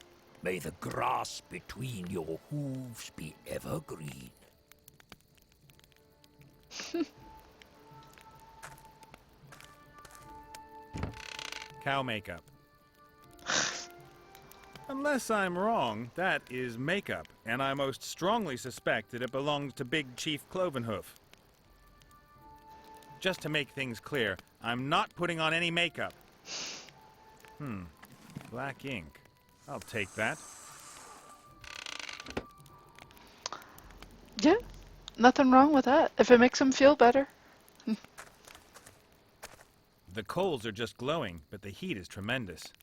May the grass between your hooves be evergreen. Cow makeup. Unless I'm wrong, that is makeup, and I most strongly suspect that it belongs to Big Chief Clovenhoof. Just to make things clear, I'm not putting on any makeup. Black ink. I'll take that. Yeah, nothing wrong with that. If it makes them feel better. The coals are just glowing, but the heat is tremendous.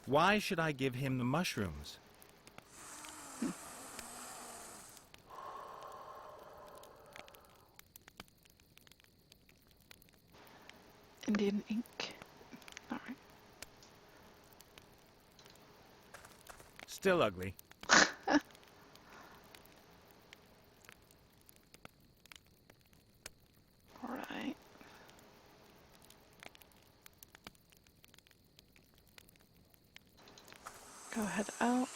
Why should I give him the mushrooms? Indian ink. Alright. Still ugly. Alright. Go ahead out.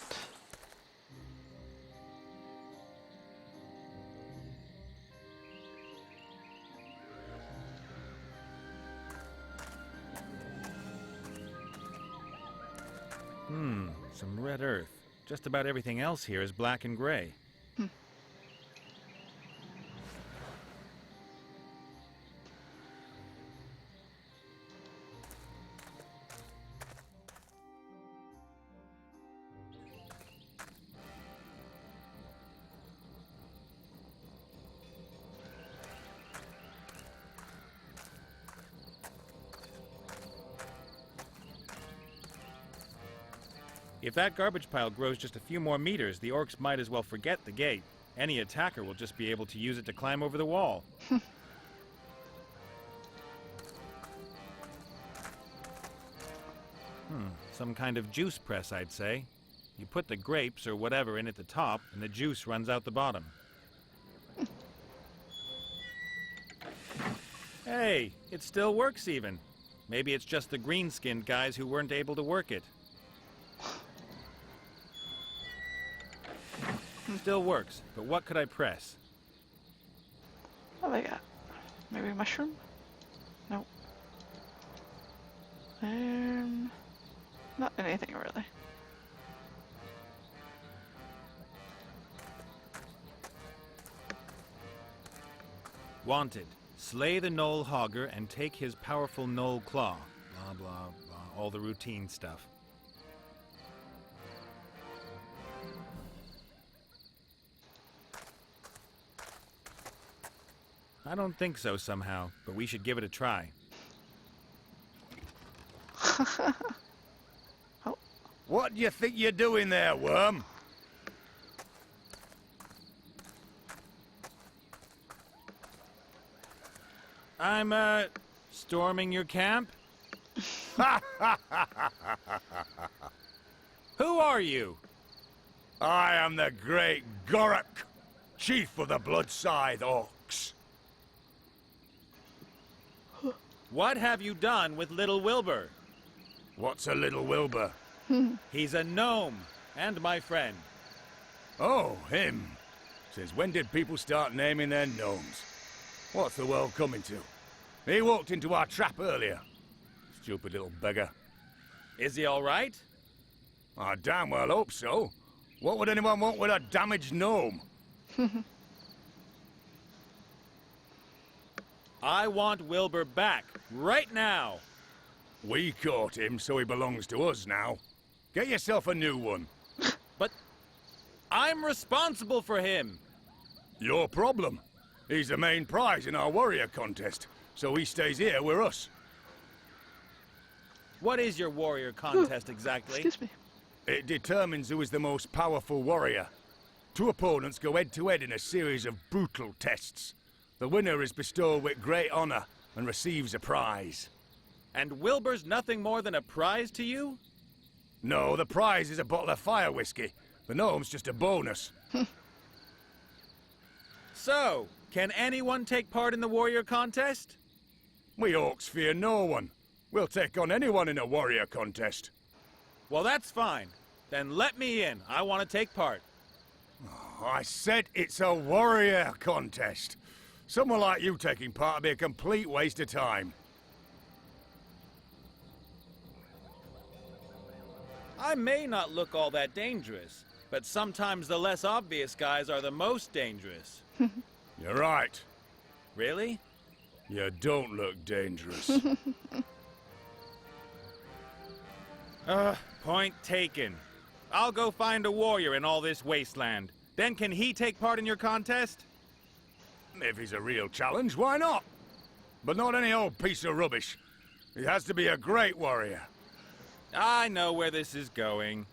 Some red earth. Just about everything else here is black and gray. If that garbage pile grows just a few more meters, the orcs might as well forget the gate. Any attacker will just be able to use it to climb over the wall. Some kind of juice press, I'd say. You put the grapes or whatever in at the top, and the juice runs out the bottom. Hey, it still works even. Maybe it's just the green-skinned guys who weren't able to work it. Still works, but what could I press? What have I got? Maybe a mushroom? Nope. Not anything really. Wanted. Slay the Knoll Hogger and take his powerful Knoll Claw. Blah, blah, blah. All the routine stuff. I don't think so somehow, but we should give it a try. Oh. What do you think you're doing there, worm? I'm, storming your camp? Who are you? I am the great Gorok, chief of the Bloodscythe Orcs. What have you done with little Wilbur? What's a little Wilbur? He's a gnome, and my friend. Oh, him. Since when did people start naming their gnomes? What's the world coming to? He walked into our trap earlier. Stupid little beggar. Is he all right? I damn well hope so. What would anyone want with a damaged gnome? I want Wilbur back, right now. We caught him, so he belongs to us now. Get yourself a new one. But I'm responsible for him. Your problem. He's the main prize in our warrior contest, so he stays here with us. What is your warrior contest exactly? Excuse me. It determines who is the most powerful warrior. Two opponents go head-to-head in a series of brutal tests. The winner is bestowed with great honor and receives a prize. And Wilbur's nothing more than a prize to you? No, the prize is a bottle of fire whiskey. The gnome's just a bonus. So, can anyone take part in the warrior contest? We orcs fear no one. We'll take on anyone in a warrior contest. Well, that's fine. Then let me in. I want to take part. I said it's a warrior contest. Someone like you taking part would be a complete waste of time. I may not look all that dangerous, but sometimes the less obvious guys are the most dangerous. You're right. Really? You don't look dangerous. Point taken. I'll go find a warrior in all this wasteland. Then can he take part in your contest? If he's a real challenge, why not? But not any old piece of rubbish. He has to be a great warrior. I know where this is going.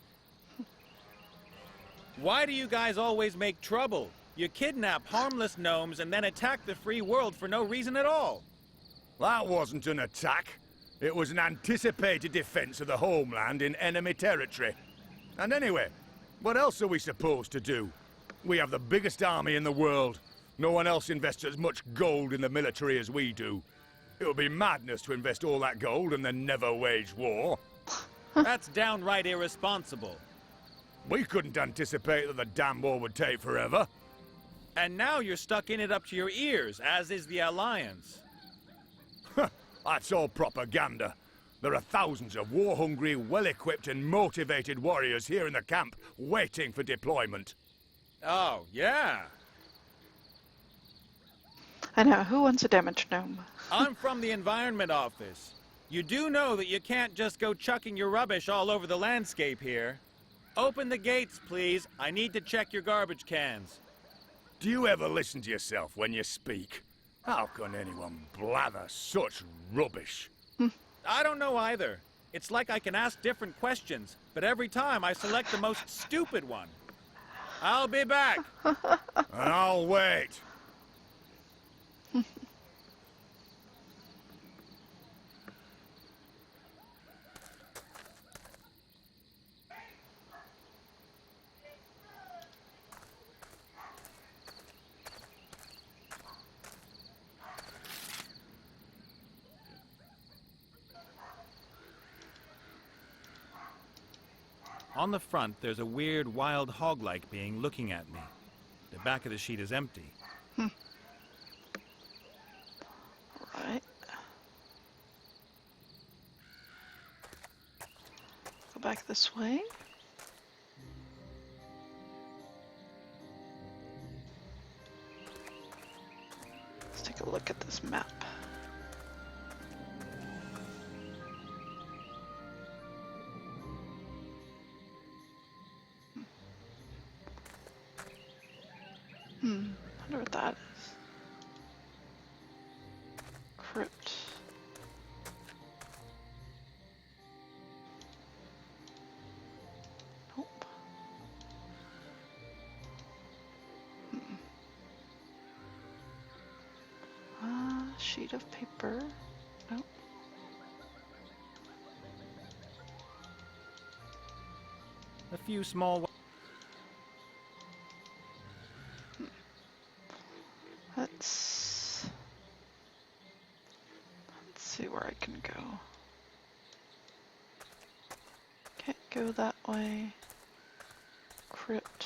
Why do you guys always make trouble? You kidnap harmless gnomes and then attack the free world for no reason at all. That wasn't an attack. It was an anticipated defense of the homeland in enemy territory. And anyway, what else are we supposed to do? We have the biggest army in the world. No one else invests as much gold in the military as we do. It would be madness to invest all that gold and then never wage war. That's downright irresponsible. We couldn't anticipate that the damn war would take forever. And now you're stuck in it up to your ears, as is the Alliance. That's all propaganda. There are thousands of war-hungry, well-equipped and motivated warriors here in the camp, waiting for deployment. Oh, yeah. I know, who wants a damaged gnome? I'm from the Environment Office. You do know that you can't just go chucking your rubbish all over the landscape here. Open the gates, please. I need to check your garbage cans. Do you ever listen to yourself when you speak? How can anyone blather such rubbish? I don't know either. It's like I can ask different questions, but every time I select the most stupid one. I'll be back. And I'll wait. On the front, there's a weird wild hog-like being looking at me. The back of the sheet is empty. Right. Go back this way. Let's take a look at this map. Wonder what that is. Crypt. Nope. Sheet of paper. Nope. A few small... Let's see where I can go. Can't go that way. Crypt.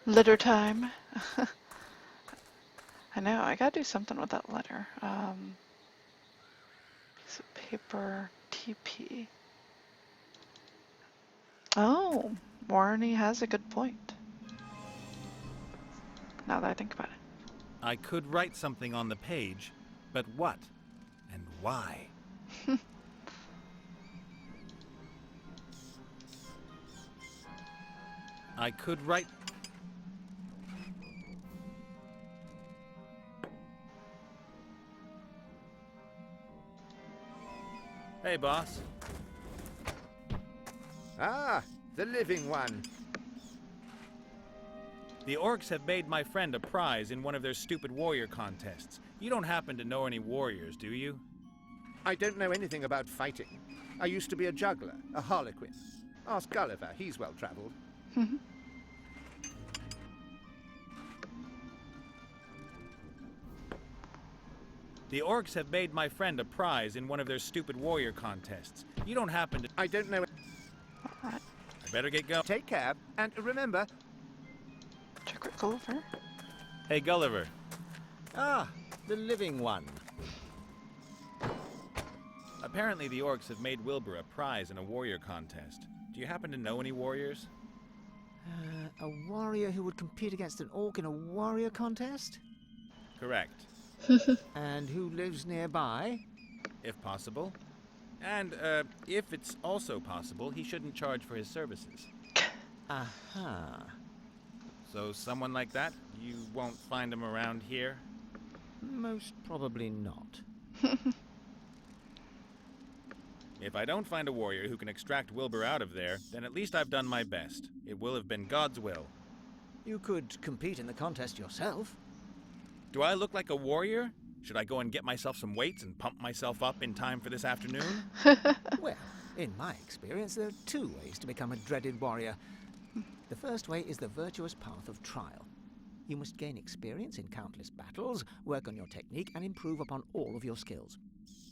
Litter time. I know, I gotta do something with that letter. Piece of paper, TP. Oh, Warney has a good point. Now that I think about it. I could write something on the page, but what? And why? I could write... Hey, boss. Ah, the living one. The orcs have made my friend a prize in one of their stupid warrior contests. You don't happen to know any warriors, do you? I don't know anything about fighting. I used to be a juggler, a harlequin. Ask Gulliver, he's well-travelled. The orcs have made my friend a prize in one of their stupid warrior contests. You don't happen to... I don't know... Alright. I better get going. Take care, and remember... Check with Gulliver. Hey, Gulliver. Ah, the living one. Apparently the orcs have made Wilbur a prize in a warrior contest. Do you happen to know any warriors? A warrior who would compete against an orc in a warrior contest? Correct. And who lives nearby? If possible. And, if it's also possible, he shouldn't charge for his services. Aha. So someone like that, you won't find him around here? Most probably not. If I don't find a warrior who can extract Wilbur out of there, then at least I've done my best. It will have been God's will. You could compete in the contest yourself. Do I look like a warrior? Should I go and get myself some weights and pump myself up in time for this afternoon? Well, in my experience, there are two ways to become a dreaded warrior. The first way is the virtuous path of trial. You must gain experience in countless battles, work on your technique, and improve upon all of your skills.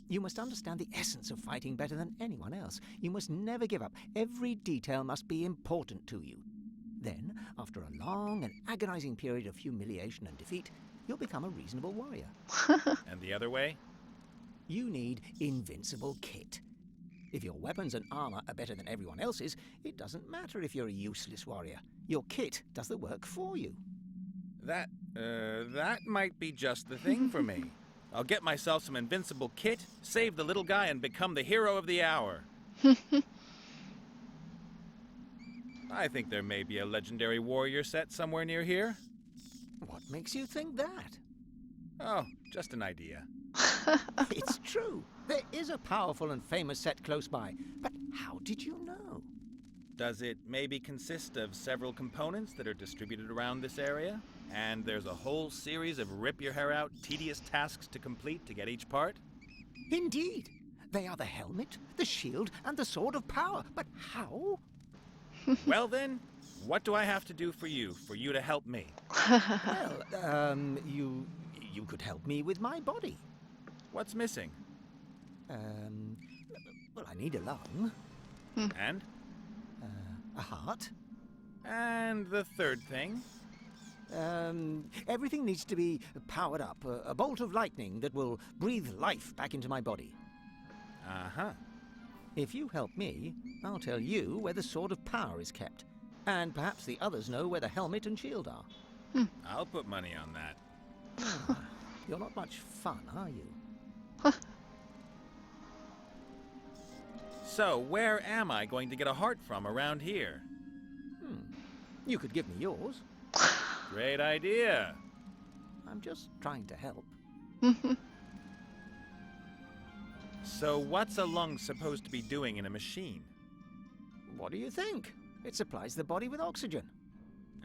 You must understand the essence of fighting better than anyone else. You must never give up. Every detail must be important to you. Then, after a long and agonizing period of humiliation and defeat, you'll become a reasonable warrior. And the other way? You need invincible kit. If your weapons and armor are better than everyone else's, it doesn't matter if you're a useless warrior. Your kit does the work for you. That might be just the thing for me. I'll get myself some invincible kit, save the little guy, and become the hero of the hour. I think there may be a legendary warrior set somewhere near here. What makes you think that? Oh, just an idea. It's true. There is a powerful and famous set close by. But how did you know? Does it maybe consist of several components that are distributed around this area? And there's a whole series of rip-your-hair-out, tedious tasks to complete to get each part? Indeed. They are the helmet, the shield, and the sword of power. But how? Well then, what do I have to do for you to help me? Well, you could help me with my body. What's missing? Well, I need a lung. And? A heart? And the third thing? Everything needs to be powered up. A bolt of lightning that will breathe life back into my body. Uh-huh. If you help me, I'll tell you where the Sword of Power is kept. And perhaps the others know where the helmet and shield are. I'll put money on that. You're not much fun, are you? So, where am I going to get a heart from around here? You could give me yours. Great idea. I'm just trying to help. So, what's a lung supposed to be doing in a machine? What do you think? It supplies the body with oxygen.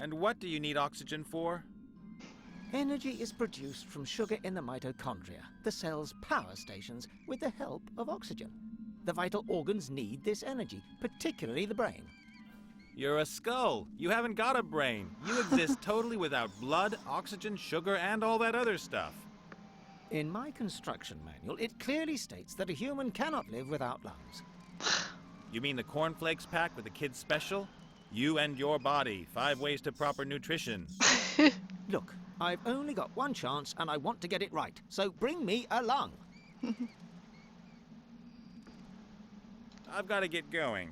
And what do you need oxygen for? Energy is produced from sugar in the mitochondria, the cell's power stations, with the help of oxygen. The vital organs need this energy, particularly the brain. You're a skull. You haven't got a brain. You exist totally without blood, oxygen, sugar, and all that other stuff. In my construction manual, it clearly states that a human cannot live without lungs. You mean the cornflakes pack with the kids' special? You and your body, 5 ways to proper nutrition. Look, I've only got one chance and I want to get it right, so bring me a lung. I've got to get going.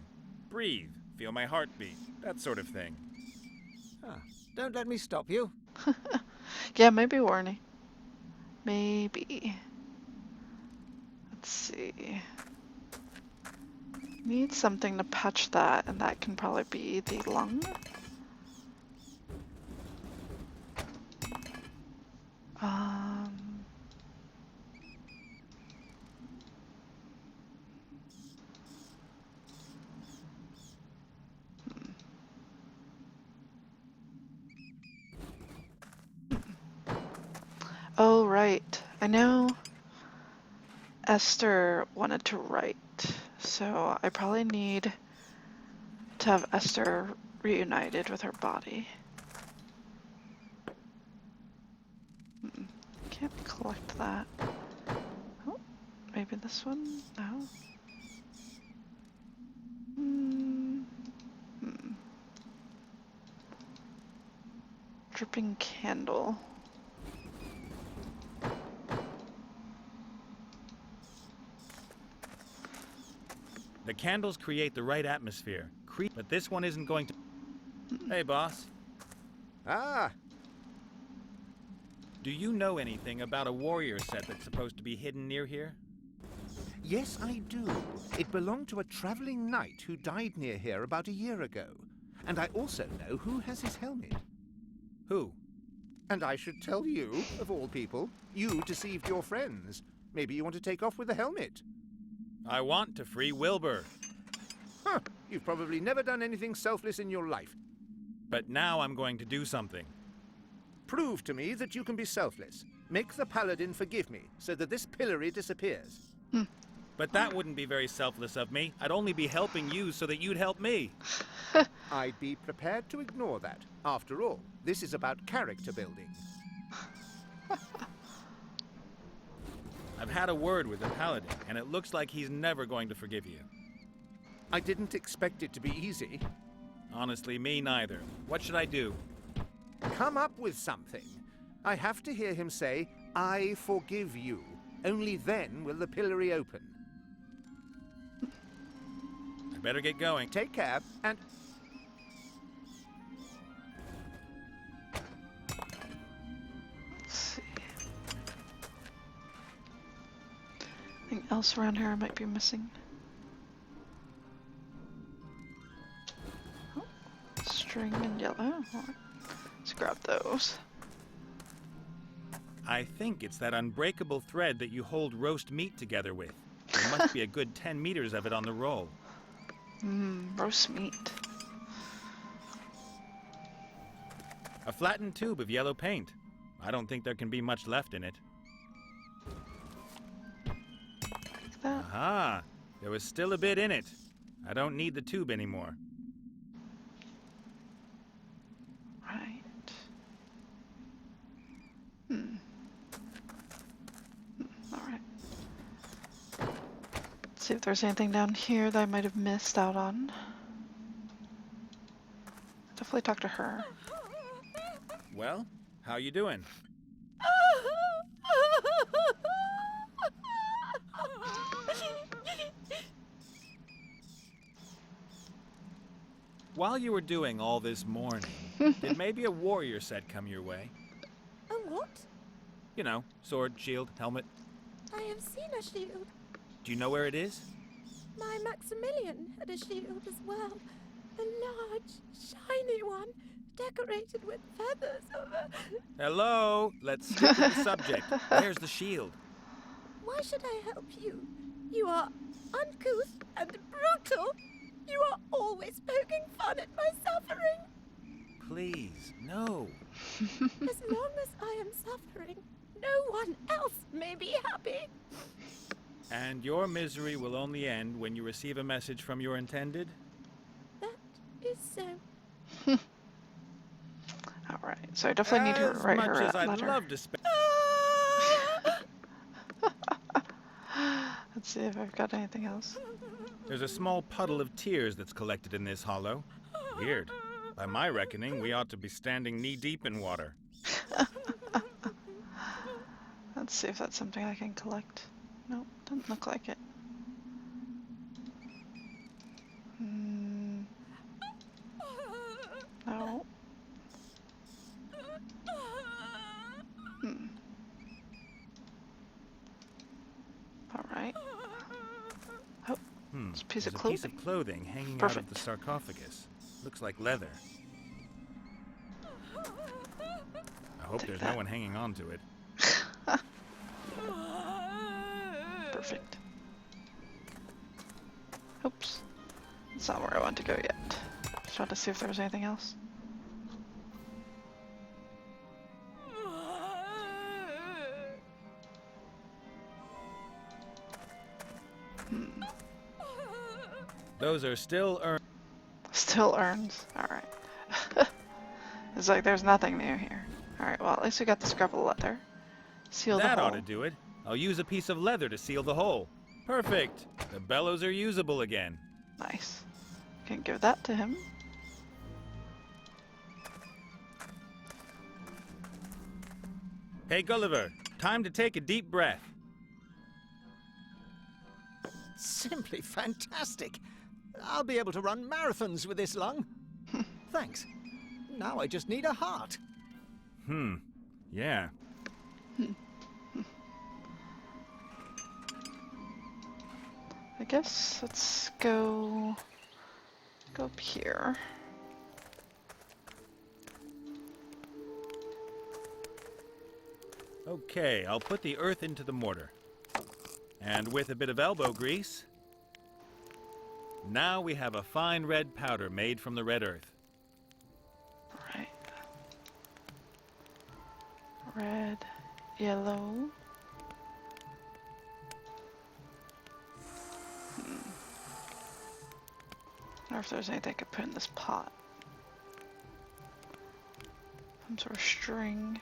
Breathe, feel my heartbeat, that sort of thing. Don't let me stop you. Yeah, maybe Warnie. Maybe. Let's see. Need something to patch that, and that can probably be the lung. Oh, right. I know Esther wanted to write, so I probably need to have Esther reunited with her body. Can't collect that. Oh, maybe this one? No. Dripping candle. The candles create the right atmosphere. But this one isn't going to... Hey, boss. Ah, Do you know anything about a warrior set that's supposed to be hidden near here? yes, I do. It belonged to a traveling knight who died near here about a year ago. And I also know who has his helmet. Who? And I should tell you, of all people, you deceived your friends. Maybe you want to take off with the helmet. I want to free Wilbur. Huh, you've probably never done anything selfless in your life. But now I'm going to do something. Prove to me that you can be selfless. Make the paladin forgive me, so that this pillory disappears. But that wouldn't be very selfless of me. I'd only be helping you so that you'd help me. I'd be prepared to ignore that. After all, this is about character building. I've had a word with the paladin, and it looks like he's never going to forgive you. I didn't expect it to be easy. Honestly, me neither. What should I do? Come up with something. I have to hear him say, "I forgive you." Only then will the pillory open. I better get going. Take care, and... Let's see. Anything else around here I might be missing? Oh, string and yellow. Let's grab those. I think it's that unbreakable thread that you hold roast meat together with. There must be a good 10 meters of it on the roll. Roast meat. A flattened tube of yellow paint. I don't think there can be much left in it. Like that. Aha! There was still a bit in it. I don't need the tube anymore. Right. Alright. Let's see if there's anything down here that I might have missed out on. definitely talk to her. Well, how you doing? While you were doing all this mourning, did maybe a warrior set come your way? A what? You know, sword, shield, helmet. I have seen a shield. Do you know where it is? My Maximilian had a shield as well. A large, shiny one, decorated with feathers of a... Hello? Let's stick with the subject. Where's the shield? Why should I help you? You are uncouth and brutal. You are always poking fun at my suffering. Please, no. As long as I am suffering, no one else may be happy. And your misery will only end when you receive a message from your intended? That is so. Alright, so I definitely need to write her a As much as I'd letter. love to spend... Let's see if I've got anything else. There's a small puddle of tears that's collected in this hollow. Weird. By my reckoning, we ought to be standing knee-deep in water. Let's see if that's something I can collect. Nope, doesn't look like it. No. Alright. Oh, it's a piece of There's clothing. a piece of clothing hanging out Perfect. of the sarcophagus. Looks like leather. I hope Take there's that. no one hanging on to it. Perfect. Oops. That's not where I want to go yet. Try to see if there's anything else. Those are still Still urns. Alright. It's like there's nothing new here. Alright, well at least we got the scrap of leather. Seal the That hole. ought to do it. I'll use a piece of leather to seal the hole. Perfect. The bellows are usable again. Nice. Can give that to him. Hey Gulliver, time to take a deep breath. Simply fantastic. I'll be able to run marathons with this lung. Thanks. Now I just need a heart. Yeah. I guess let's go up here. Okay, I'll put the earth into the mortar. And with a bit of elbow grease, now we have a fine red powder made from the red earth. Right. Red, yellow. I wonder if there's anything I could put in this pot. Some sort of string.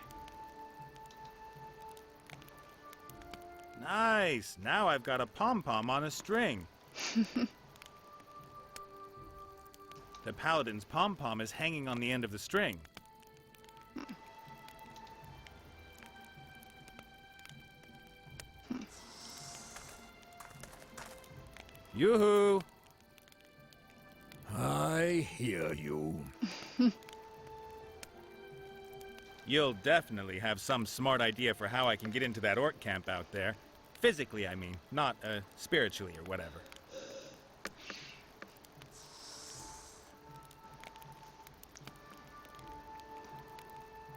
Nice! Now I've got a pom-pom on a string. The paladin's pom-pom is hanging on the end of the string. Yoo-hoo! I hear you. You'll definitely have some smart idea for how I can get into that orc camp out there. Physically, I mean, not spiritually or whatever.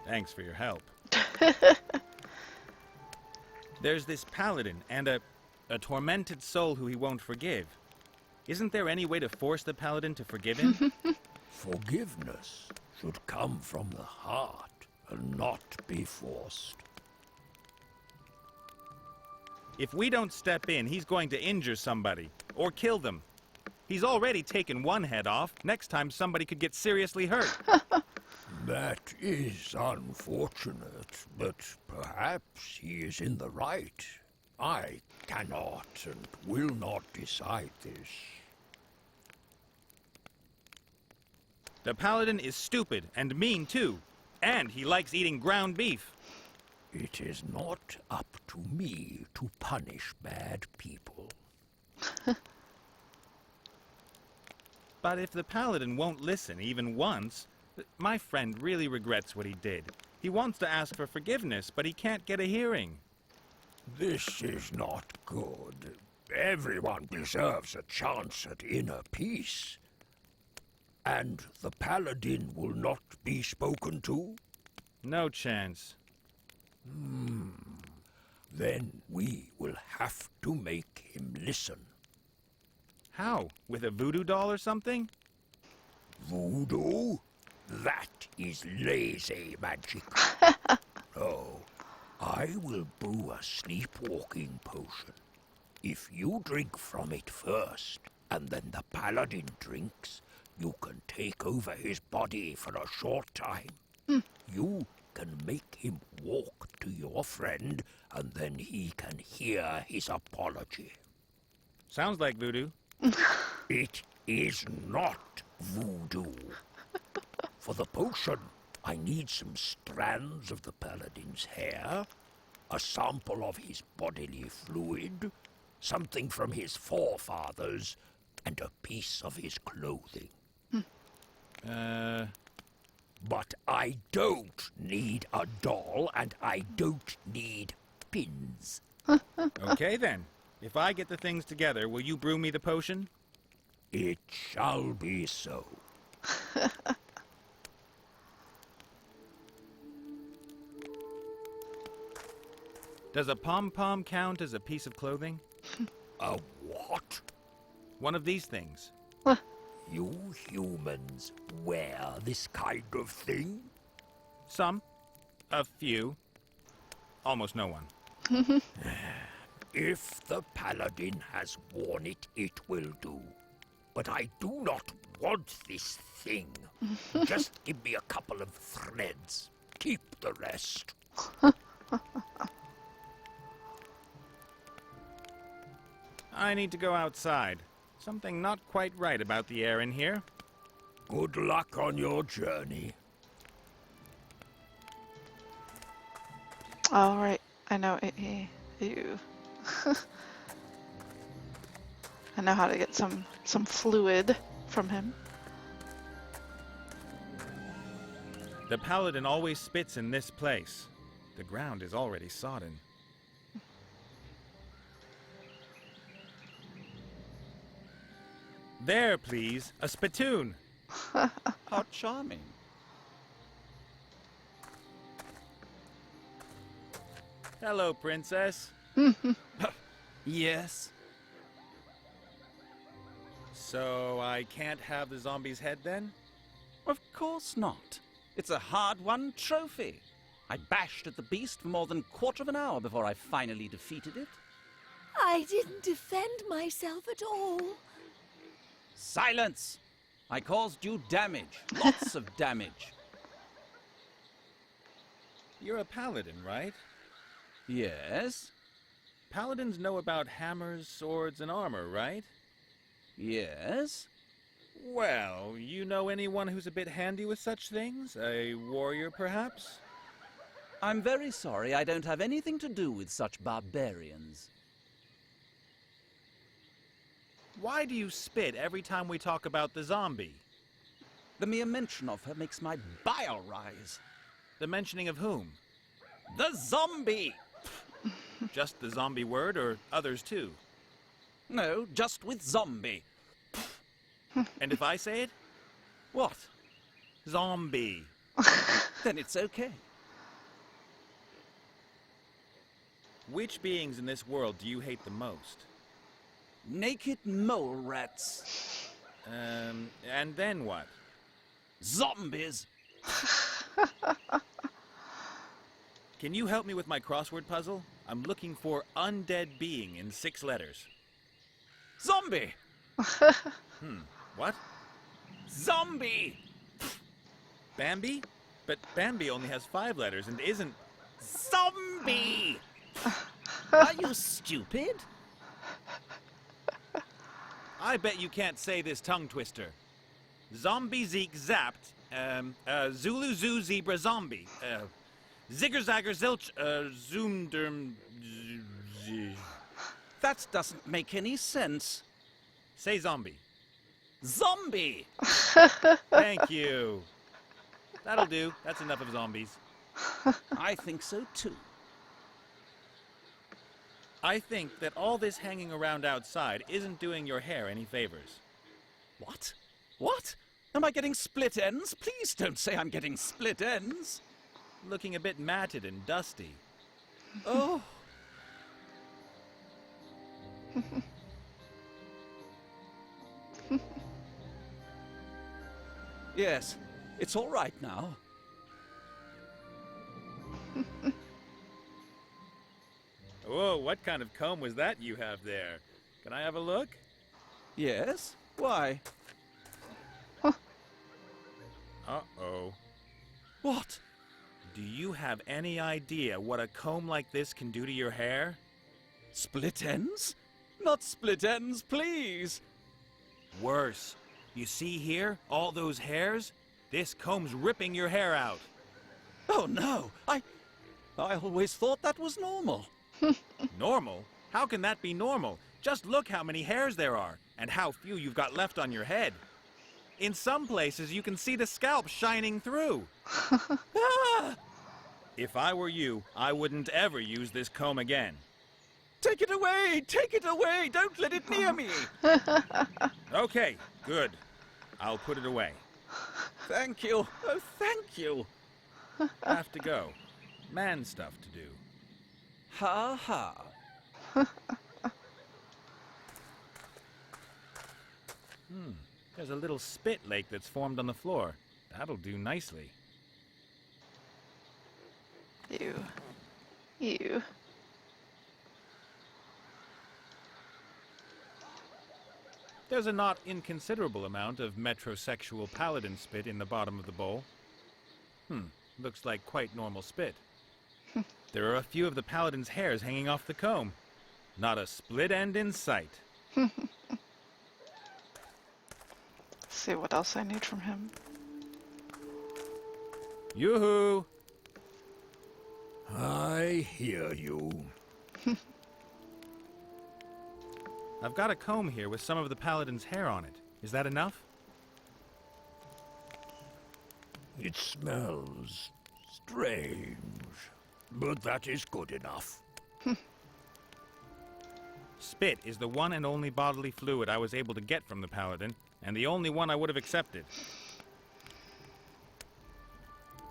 Thanks for your help. There's this paladin and a tormented soul who he won't forgive. Isn't there any way to force the paladin to forgive him? Forgiveness should come from the heart and not be forced. If we don't step in, he's going to injure somebody or kill them. He's already taken one head off. Next time somebody could get seriously hurt. That is unfortunate, but perhaps he is in the right. I cannot and will not decide this. The paladin is stupid and mean too. And he likes eating ground beef. It is not up to me to punish bad people. But if the paladin won't listen even once, my friend really regrets what he did. He wants to ask for forgiveness, but he can't get a hearing. This is not good. Everyone deserves a chance at inner peace. And the paladin will not be spoken to? No chance. Then we will have to make him listen. How? With a voodoo doll or something? Voodoo? That is lazy magic. No, I will brew a sleepwalking potion. If you drink from it first, and then the paladin drinks, you can take over his body for a short time. You can make him walk to your friend, and then he can hear his apology. Sounds like voodoo. It is not voodoo. For the potion, I need some strands of the paladin's hair, a sample of his bodily fluid, something from his forefathers, and a piece of his clothing. But I don't need a doll, and I don't need pins. Okay then. If I get the things together, will you brew me the potion? It shall be so. Does a pom-pom count as a piece of clothing? A what? One of these things. You humans wear this kind of thing? Some. A few. Almost no one. If the paladin has worn it, it will do. But I do not want this thing. Just give me a couple of threads. Keep the rest. I need to go outside. Something not quite right about the air in here. Good luck on your journey. All right, I know. Ew. I know how to get some fluid from him. The paladin always spits in this place. The ground is already sodden. There, please. A spittoon. How charming. Hello, princess. Yes? So I can't have the zombie's head then? Of course not. It's a hard-won trophy. I bashed at the beast for more than a quarter of an hour before I finally defeated it. I didn't defend myself at all. Silence! I caused you damage. Lots of damage. You're a paladin, right? Yes? Paladins know about hammers, swords, and armor, right? Yes? Well, you know anyone who's a bit handy with such things? A warrior, perhaps? I'm very sorry I don't have anything to do with such barbarians. Why do you spit every time we talk about the zombie? The mere mention of her makes my bile rise. The mentioning of whom? The zombie! Just the zombie word, or others too? No, just with zombie. And if I say it? What? Zombie. Then it's okay. Which beings in this world do you hate the most? Naked mole rats. And then what? Zombies. Can you help me with my crossword puzzle? I'm looking for undead being in 6 letters. Zombie! What? Zombie! Bambi? But Bambi only has 5 letters and isn't... Zombie! Are you stupid? I bet you can't say this tongue twister. Zombie Zeke zapped, Zulu Zoo Zebra Zombie, Zigger Zagger Zilch, Zoomderm. That doesn't make any sense. Say zombie. Zombie! Thank you. That'll do. That's enough of zombies. I think so too. I think that all this hanging around outside isn't doing your hair any favors. What? What? Am I getting split ends? Please don't say I'm getting split ends. Looking a bit matted and dusty. Oh. Yes, it's all right now. Whoa, what kind of comb was that you have there? Can I have a look? Yes? Why? Uh-oh. What? Do you have any idea what a comb like this can do to your hair? Split ends? Not split ends, please. Worse. You see here? All those hairs? This comb's ripping your hair out. Oh no, I always thought that was normal. Normal? How can that be normal? Just look how many hairs there are, and how few you've got left on your head. In some places, you can see the scalp shining through. Ah! If I were you, I wouldn't ever use this comb again. Take it away! Take it away! Don't let it near me! Okay, good. I'll put it away. Thank you. Oh, thank you. Have to go. Man stuff to do. Ha ha. There's a little spit lake that's formed on the floor. That'll do nicely. Ew. Ew. There's a not inconsiderable amount of metrosexual paladin spit in the bottom of the bowl. Looks like quite normal spit. There are a few of the paladin's hairs hanging off the comb. Not a split end in sight. See what else I need from him. Yoo-hoo! I hear you. I've got a comb here with some of the paladin's hair on it. Is that enough? It smells strange, but that is good enough. Spit is the one and only bodily fluid I was able to get from the paladin, and the only one I would have accepted.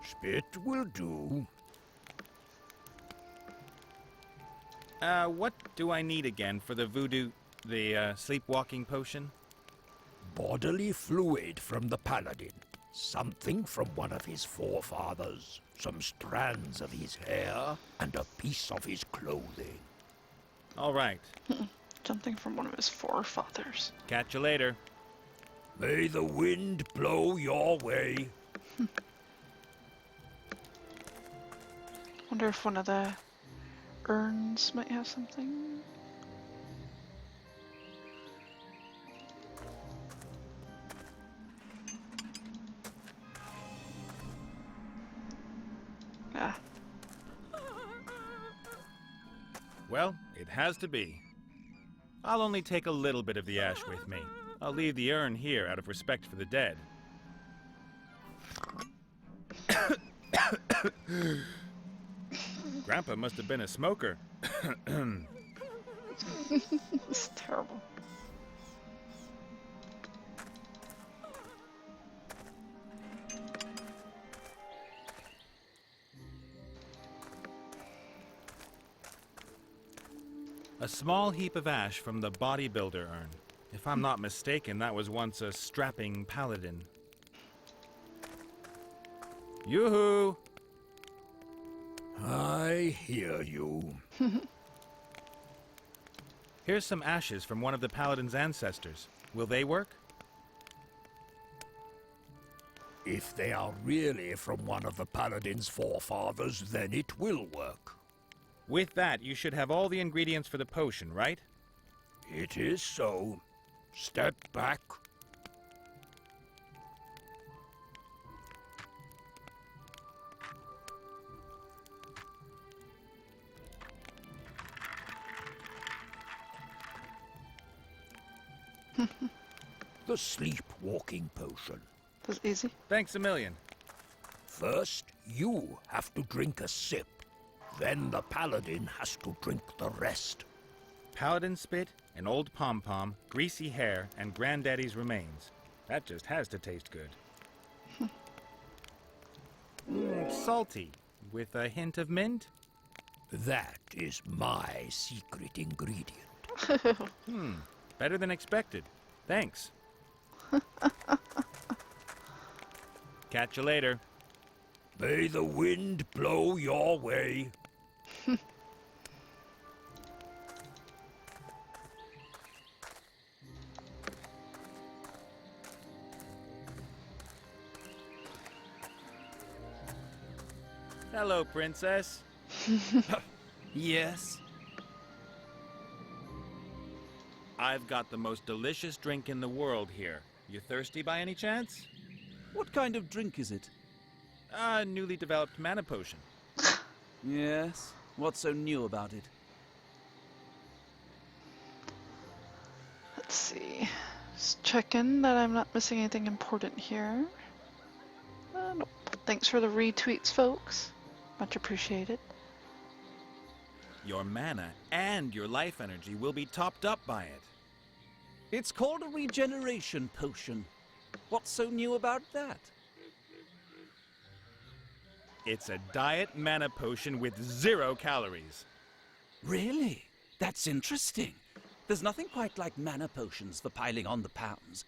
Spit will do. What do I need again for the sleepwalking potion? Bodily fluid from the paladin. Something from one of his forefathers. Some strands of his hair, and a piece of his clothing. All right. Something from one of his forefathers. Catch you later. May the wind blow your way. Wonder if one of the urns might have something. Ah. Well, it has to be. I'll only take a little bit of the ash with me. I'll leave the urn here out of respect for the dead. Grandpa must have been a smoker. It's terrible. A small heap of ash from the bodybuilder urn. If I'm not mistaken, that was once a strapping paladin. Yoo-hoo! I hear you. Here's some ashes from one of the paladin's ancestors. Will they work? If they are really from one of the paladin's forefathers, then it will work. With that, you should have all the ingredients for the potion, right? It is so. Step back. the sleepwalking potion. That's easy. Thanks a million. First, you have to drink a sip. Then the paladin has to drink the rest. Paladin spit, an old pom-pom, greasy hair, and Granddaddy's remains. That just has to taste good. Salty, with a hint of mint. That is my secret ingredient. Better than expected. Thanks. Catch you later. May the wind blow your way. Hello, princess. Yes? I've got the most delicious drink in the world here. You thirsty by any chance? What kind of drink is it? A newly developed mana potion. Yes? What's so new about it? Let's see. Just checking that I'm not missing anything important here. Nope. Thanks for the retweets, folks. Much appreciated. Your mana and your life energy will be topped up by it. It's called a regeneration potion. What's so new about that? It's a diet mana potion with 0 calories. Really? That's interesting. There's nothing quite like mana potions for piling on the pounds.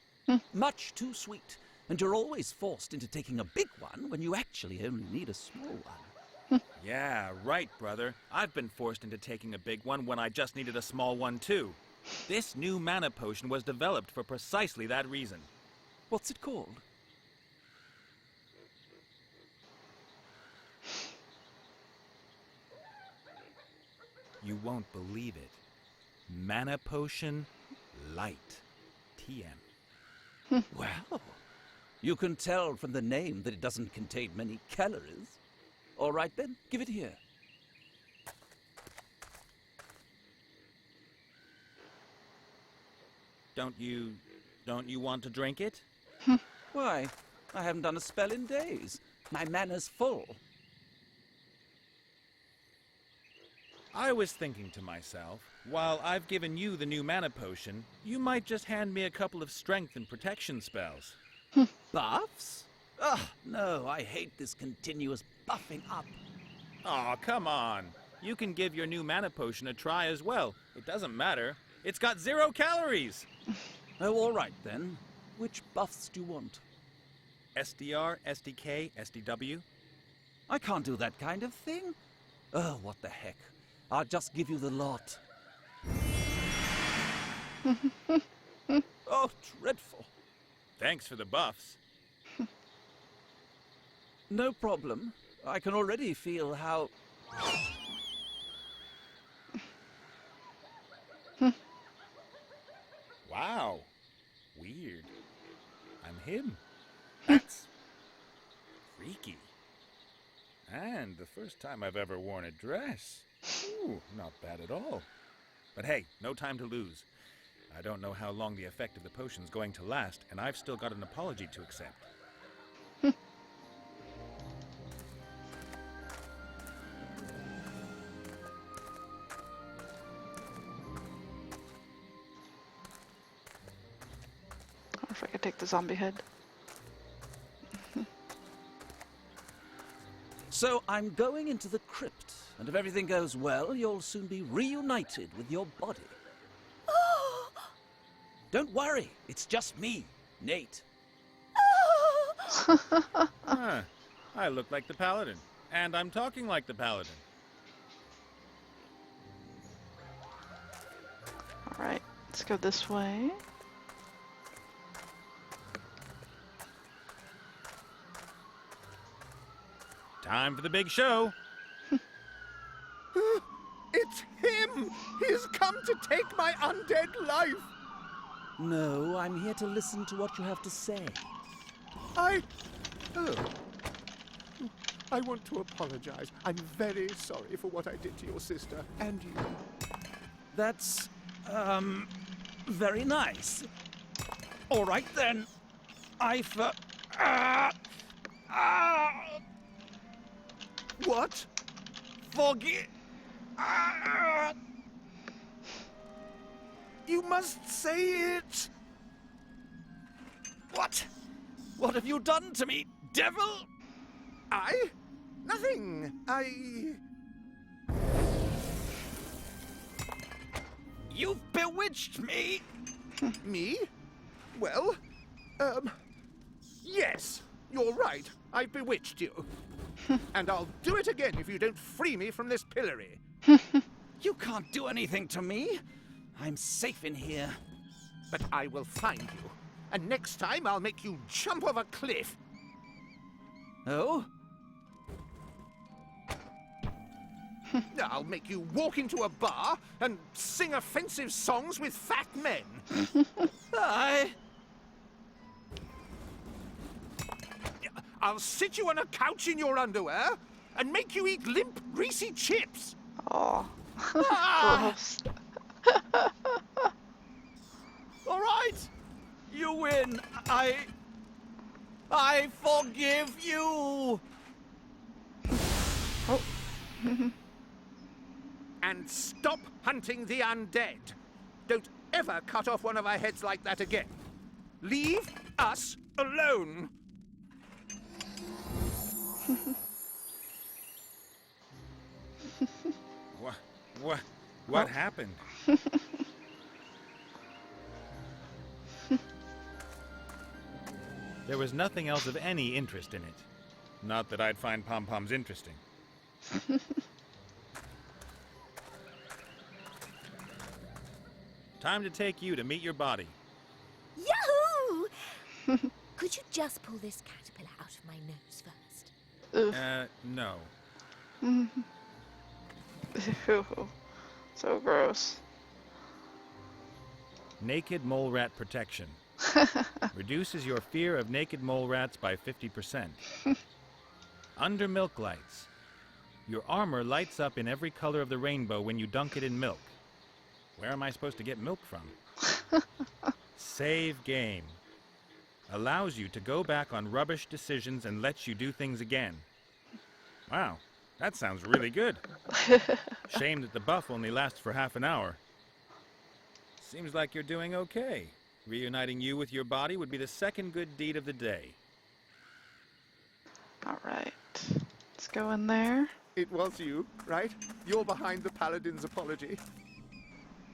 Much too sweet, and you're always forced into taking a big one when you actually only need a small one. Yeah, right, brother. I've been forced into taking a big one when I just needed a small one, too. This new mana potion was developed for precisely that reason. What's it called? You won't believe it. Mana Potion Light. TM. Well, you can tell from the name that it doesn't contain many calories. All right then, give it here. Don't you want to drink it? Why? I haven't done a spell in days. My mana's full. I was thinking to myself, while I've given you the new mana potion, you might just hand me a couple of strength and protection spells. Buffs? Ugh, no, I hate this continuous buffing up. Aw, come on. You can give your new mana potion a try as well. It doesn't matter. It's got 0 calories. Oh, all right then. Which buffs do you want? SDR, SDK, SDW. I can't do that kind of thing. Oh, what the heck. I'll just give you the lot. Oh, dreadful. Thanks for the buffs. No problem. I can already feel how... Wow. Weird. I'm him. That's freaky. And the first time I've ever worn a dress. Ooh, not bad at all. But hey, no time to lose. I don't know how long the effect of the potion's going to last, and I've still got an apology to accept. I wonder if I could take the zombie head. So I'm going into the crypt, and if everything goes well, you'll soon be reunited with your body. Don't worry, it's just me, Nate. Huh. I look like the paladin, and I'm talking like the paladin. Alright, let's go this way. Time for the big show. It's him! He's come to take my undead life! No, I'm here to listen to what you have to say. I want to apologize. I'm very sorry for what I did to your sister and you. That's, very nice. All right then. What? Forgive. You must say it! What? What have you done to me, devil? I? Nothing. You've bewitched me. Me? Well, yes, you're right. I've bewitched you. And I'll do it again if you don't free me from this pillory. You can't do anything to me. I'm safe in here. But I will find you. And next time I'll make you jump off a cliff. Oh? I'll make you walk into a bar and sing offensive songs with fat men. I'll sit you on a couch in your underwear and make you eat limp, greasy chips. Oh. Gross. All right. You win. I forgive you. Oh. And stop hunting the undead. Don't ever cut off one of our heads like that again. Leave us alone. What happened? There was nothing else of any interest in it. Not that I'd find pom-poms interesting. Time to take you to meet your body. Yahoo! Could you just pull this caterpillar out of my nose first? No. Ew. So gross. Naked mole rat protection. Reduces your fear of naked mole rats by 50%. Under milk lights. Your armor lights up in every color of the rainbow when you dunk it in milk. Where am I supposed to get milk from? Save game. Allows you to go back on rubbish decisions and lets you do things again. Wow, that sounds really good. Shame that the buff only lasts for half an hour. Seems like you're doing okay. Reuniting you with your body would be the second good deed of the day. Alright. Let's go in there. It was you, right? You're behind the paladin's apology.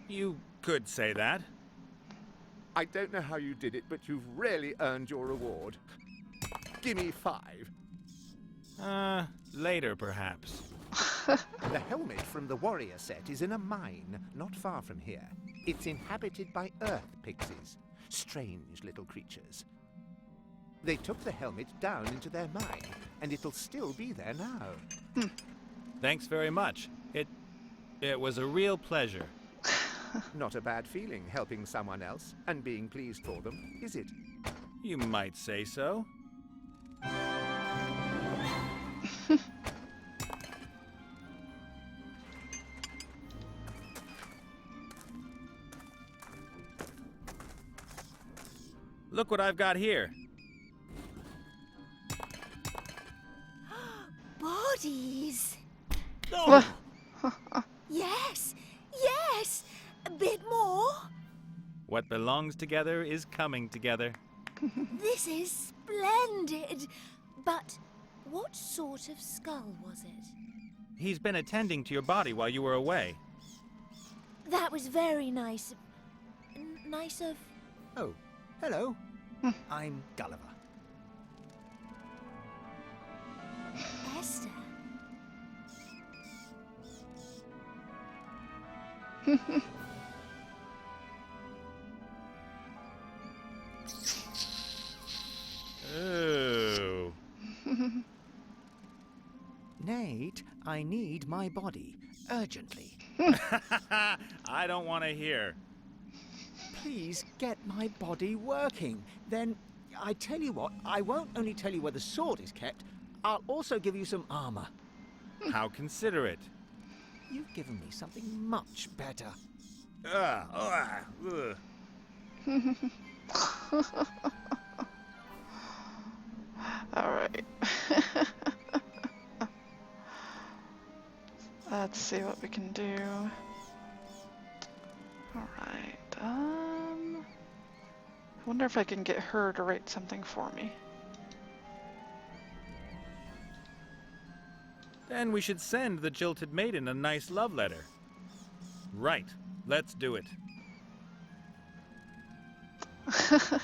You could say that. I don't know how you did it, but you've really earned your reward. Gimme 5. Later perhaps. The helmet from the warrior set is in a mine not far from here. It's inhabited by earth pixies, strange little creatures. They took the helmet down into their mine, and it'll still be there now. Thanks very much. It was a real pleasure. Not a bad feeling helping someone else and being pleased for them, is it? You might say so. Look what I've got here. Bodies. No. Yes, yes. A bit more. What belongs together is coming together. This is splendid. But what sort of skull was it? He's been attending to your body while you were away. That was very nice. Nice of... Oh, hello. I'm Gulliver. Esther. Oh. Nate, I need my body. Urgently. I don't want to hear. Please get my body working. Then, I tell you what, I won't only tell you where the sword is kept, I'll also give you some armor. How considerate. You've given me something much better. Alright. Let's see what we can do. Alright, I wonder if I can get her to write something for me. Then we should send the jilted maiden a nice love letter. Right, let's do it. Let's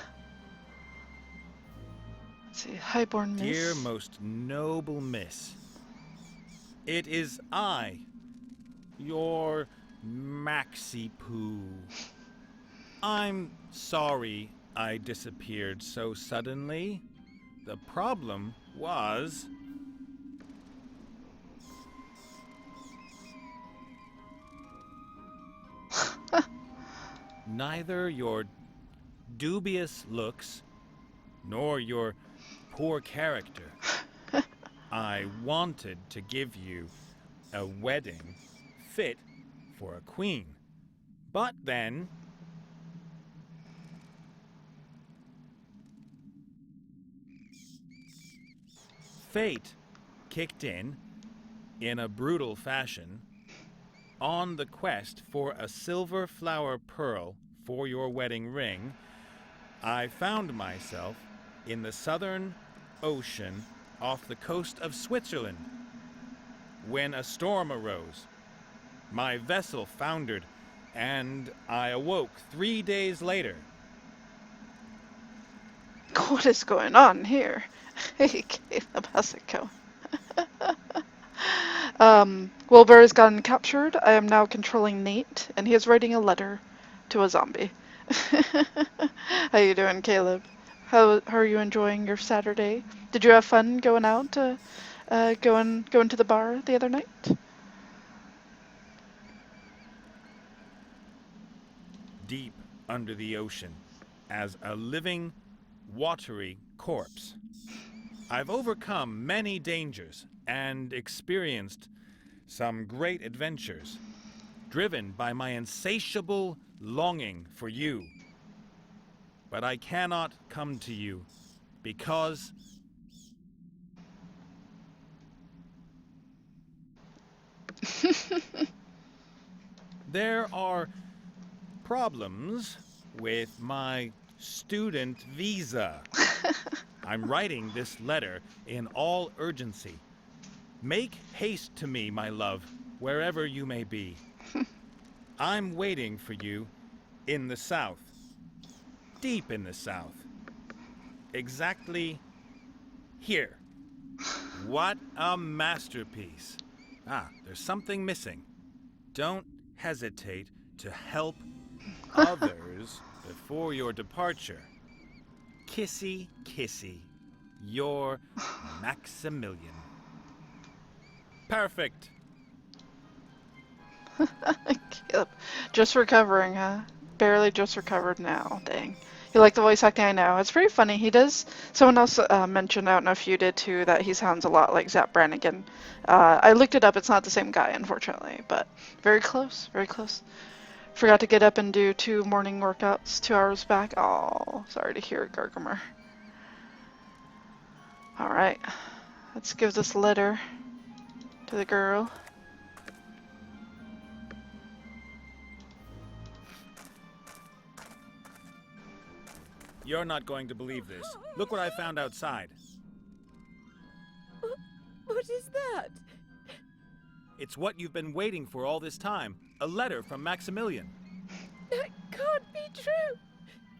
see, highborn miss. Dear most noble miss, it is I, your Maxi Poo. I'm sorry I disappeared so suddenly. The problem was... neither your dubious looks nor your poor character. I wanted to give you a wedding fit for a queen. But then... fate kicked in a brutal fashion, on the quest for a silver flower pearl for your wedding ring. I found myself in the Southern Ocean off the coast of Switzerland when a storm arose. My vessel foundered, and I awoke 3 days later. What is going on here? Hey, Caleb, how's it going? Wilbur has gotten captured. I am now controlling Nate, and he is writing a letter to a zombie. How you doing, Caleb? How are you enjoying your Saturday? Did you have fun going out to going to the bar the other night? Deep under the ocean, as a living, watery corpse. I've overcome many dangers and experienced some great adventures, driven by my insatiable longing for you. But I cannot come to you because there are problems with my student visa. I'm writing this letter in all urgency. Make haste to me, my love, wherever you may be. I'm waiting for you in the south. Deep in the south. Exactly here. What a masterpiece. Ah, there's something missing. Don't hesitate to help others before your departure. Kissy, kissy, your Maximilian. Perfect. Caleb, just recovering, huh? Barely just recovered now. Dang. You like the voice acting? I know. It's pretty funny. He does. Someone else mentioned, I don't know if you did too, that he sounds a lot like Zap Brannigan. I looked it up. It's not the same guy, unfortunately, but very close. Very close. Forgot to get up and do 2 morning workouts 2 hours back. Oh, sorry to hear it, Gargamer. Alright. Let's give this letter to the girl. You're not going to believe this. Look what I found outside. What is that? It's what you've been waiting for all this time. A letter from Maximilian. That can't be true.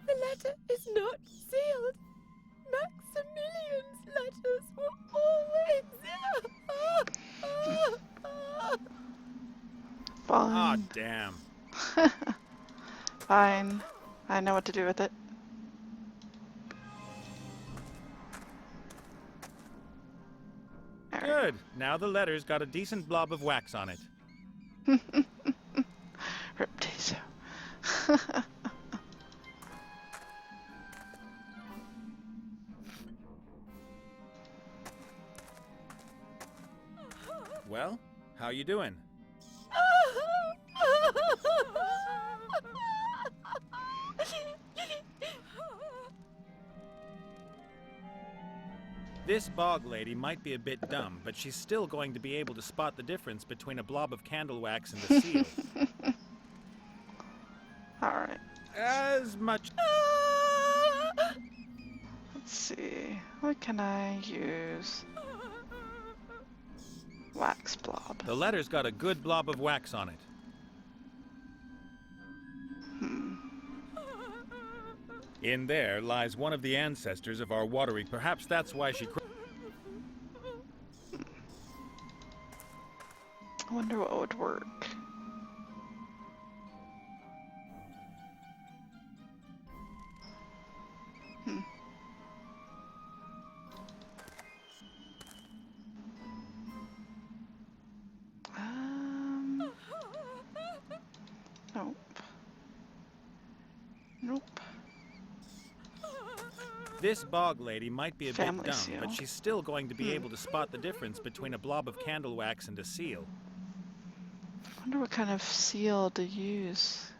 The letter is not sealed. Maximilian's letters were always... Ah, Fine. damn. Fine. I know what to do with it. Good. Now the letter's got a decent blob of wax on it. Riptazo. Well, how you doing? This bog lady might be a bit dumb, but she's still going to be able to spot the difference between a blob of candle wax and a seal. Alright. As much. Let's see. What can I use? Wax blob. The letter's got a good blob of wax on it. In there lies one of the ancestors of our watery. Perhaps that's why she. I wonder what would work. Nope. Nope. This bog lady might be a Family bit dumb, seal. but she's still going to be able to spot the difference between a blob of candle wax and a seal. I wonder what kind of seal to use.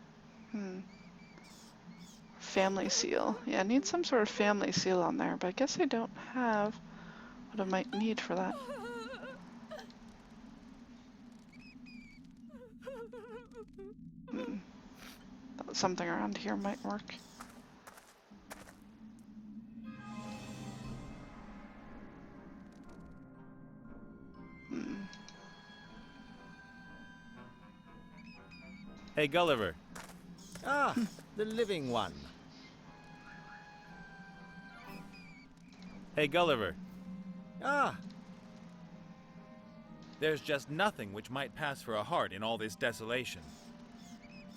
Family seal. Yeah, I need some sort of family seal on there, but I guess I don't have what I might need for that. Something around here might work. Hey, Gulliver. Ah, the living one. Hey, Gulliver. Ah, There's just nothing which might pass for a heart in all this desolation.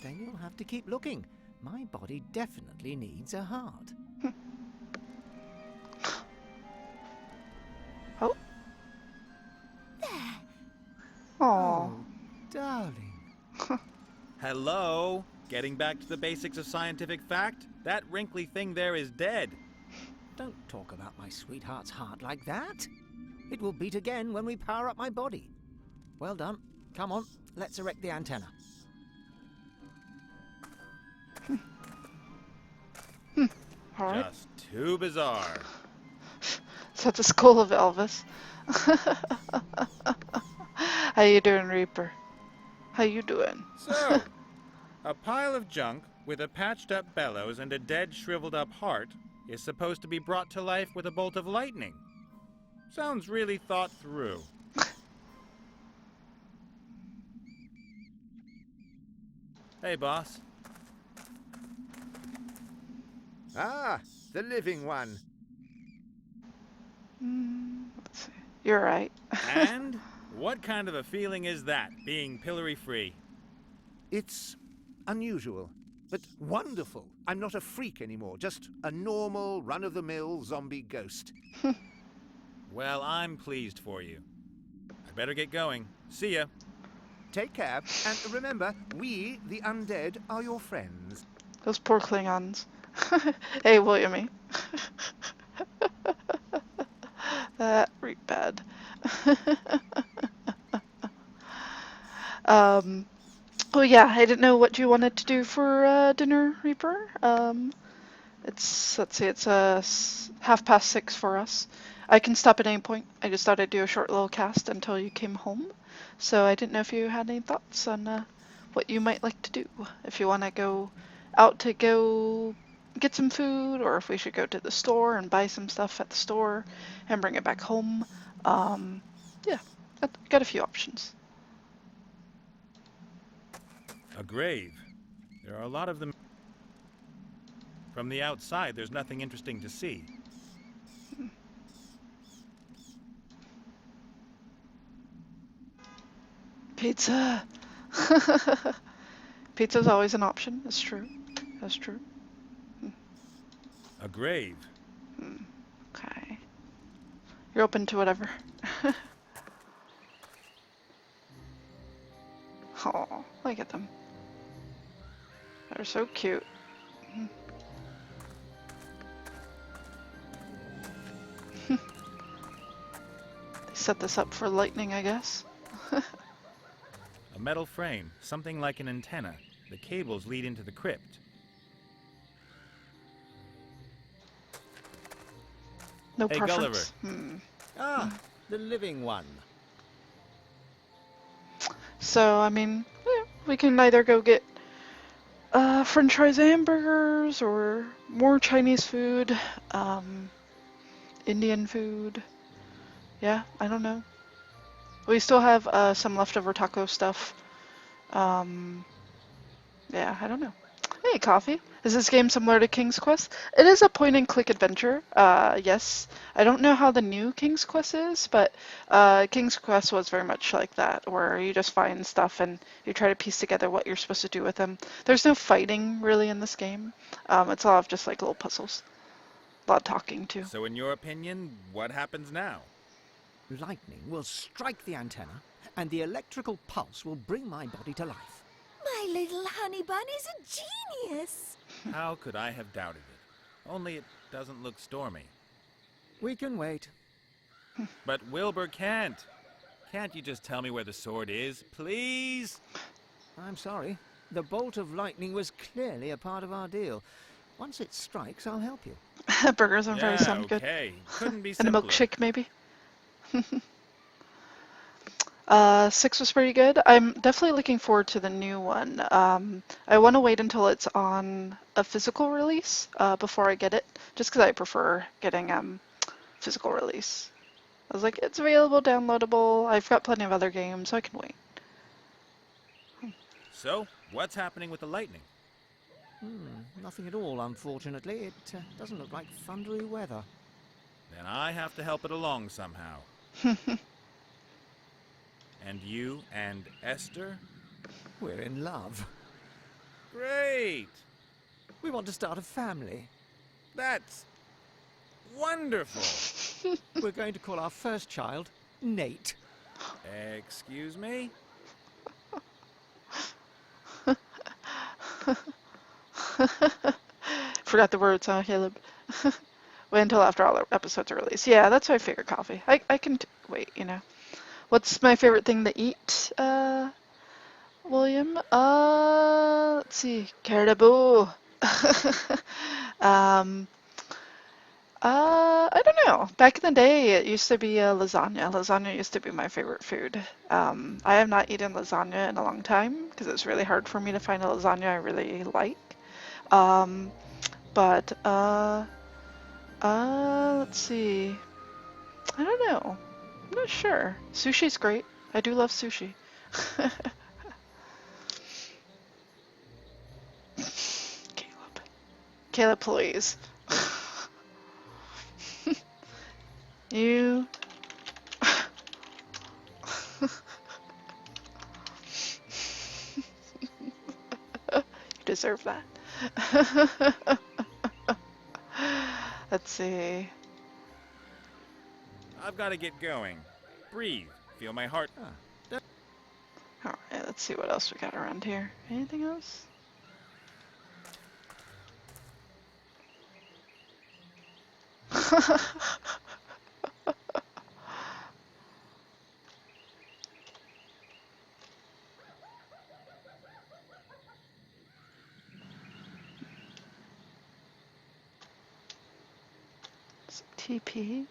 then you'll have to keep looking. My body definitely needs a heart. Oh. Aww. Oh, darling. Hello? Getting back to the basics of scientific fact? That wrinkly thing there is dead. Don't talk about my sweetheart's heart like that. It will beat again when we power up my body. Well done. Come on, let's erect the antenna. Alright. Just too bizarre. Is that the skull of Elvis? How you doing, Reaper? How you doing? So, a pile of junk with a patched up bellows and a dead shriveled up heart is supposed to be brought to life with a bolt of lightning. Sounds really thought through. Hey, boss. Ah, the living one. Let's see. You're right. And what kind of a feeling is that, being pillory free? It's unusual, but wonderful. I'm not a freak anymore, just a normal, run-of-the-mill zombie ghost. Well, I'm pleased for you. I better get going. See ya. Take care, and remember, we, the undead, are your friends. Those poor Klingons. Hey, Williamie. That read bad. Oh yeah, I didn't know what you wanted to do for dinner, Reaper. Let's see, it's 6:30 for us. I can stop at any point. I just thought I'd do a short little cast until you came home. So I didn't know if you had any thoughts on what you might like to do. If you want to go out to go get some food, or if we should go to the store and buy some stuff at the store and bring it back home. Yeah, got a few options. A grave. There are a lot of them. From the outside, there's nothing interesting to see. Pizza! Pizza's always an option. That's true. That's true. A grave. Okay. You're open to whatever. Oh, look at them. They're so cute. They set this up for lightning, I guess. A metal frame, something like an antenna. The cables lead into the crypt. No Hey, Gulliver. preference. Ah, the living one. So, I mean, we can either go get French fries, hamburgers, or more Chinese food, Indian food. Yeah, I don't know. We still have some leftover taco stuff. Um, yeah, I don't know. Hey, Coffee. Is this game similar to King's Quest? It is a point-and-click adventure. Yes. I don't know how the new King's Quest is, but King's Quest was very much like that, where you just find stuff and you try to piece together what you're supposed to do with them. There's no fighting really in this game. It's a lot of just like little puzzles. A lot of talking too. So in your opinion, what happens now? Lightning will strike the antenna, and the electrical pulse will bring my body to life. My little honey bun is a genius. How could I have doubted it? Only it doesn't look stormy. We can wait. But Wilbur can't. Can't you just tell me where the sword is, please? I'm sorry. The bolt of lightning was clearly a part of our deal. Once it strikes, I'll help you. Burgers and fries sound good. Okay. Couldn't be And a simpler. milkshake maybe. 6 was pretty good. I'm definitely looking forward to the new one. I want to wait until it's on a physical release before I get it, just because I prefer getting physical release. I was like, it's available, downloadable. I've got plenty of other games, so I can wait. So, what's happening with the lightning? Nothing at all, unfortunately. It doesn't look like thundery weather. Then I have to help it along somehow. And you and Esther? We're in love. Great! We want to start a family. That's wonderful! We're going to call our first child Nate. Excuse me? Forgot the words, huh, Caleb? Wait until after all the episodes are released. Yeah, that's what I figured, Coffee. I can wait, you know. What's my favorite thing to eat, William? Let's see. Caribou. I don't know. Back in the day, it used to be lasagna. Lasagna used to be my favorite food. I have not eaten lasagna in a long time because it's really hard for me to find a lasagna I really like. But let's see. I don't know. I'm not sure. Sushi's great. I do love sushi. Caleb. Caleb, please. You. You deserve that. Let's see. I've got to get going. Breathe. Feel my heart. Alright, let's see what else we got around here. Anything else? TP.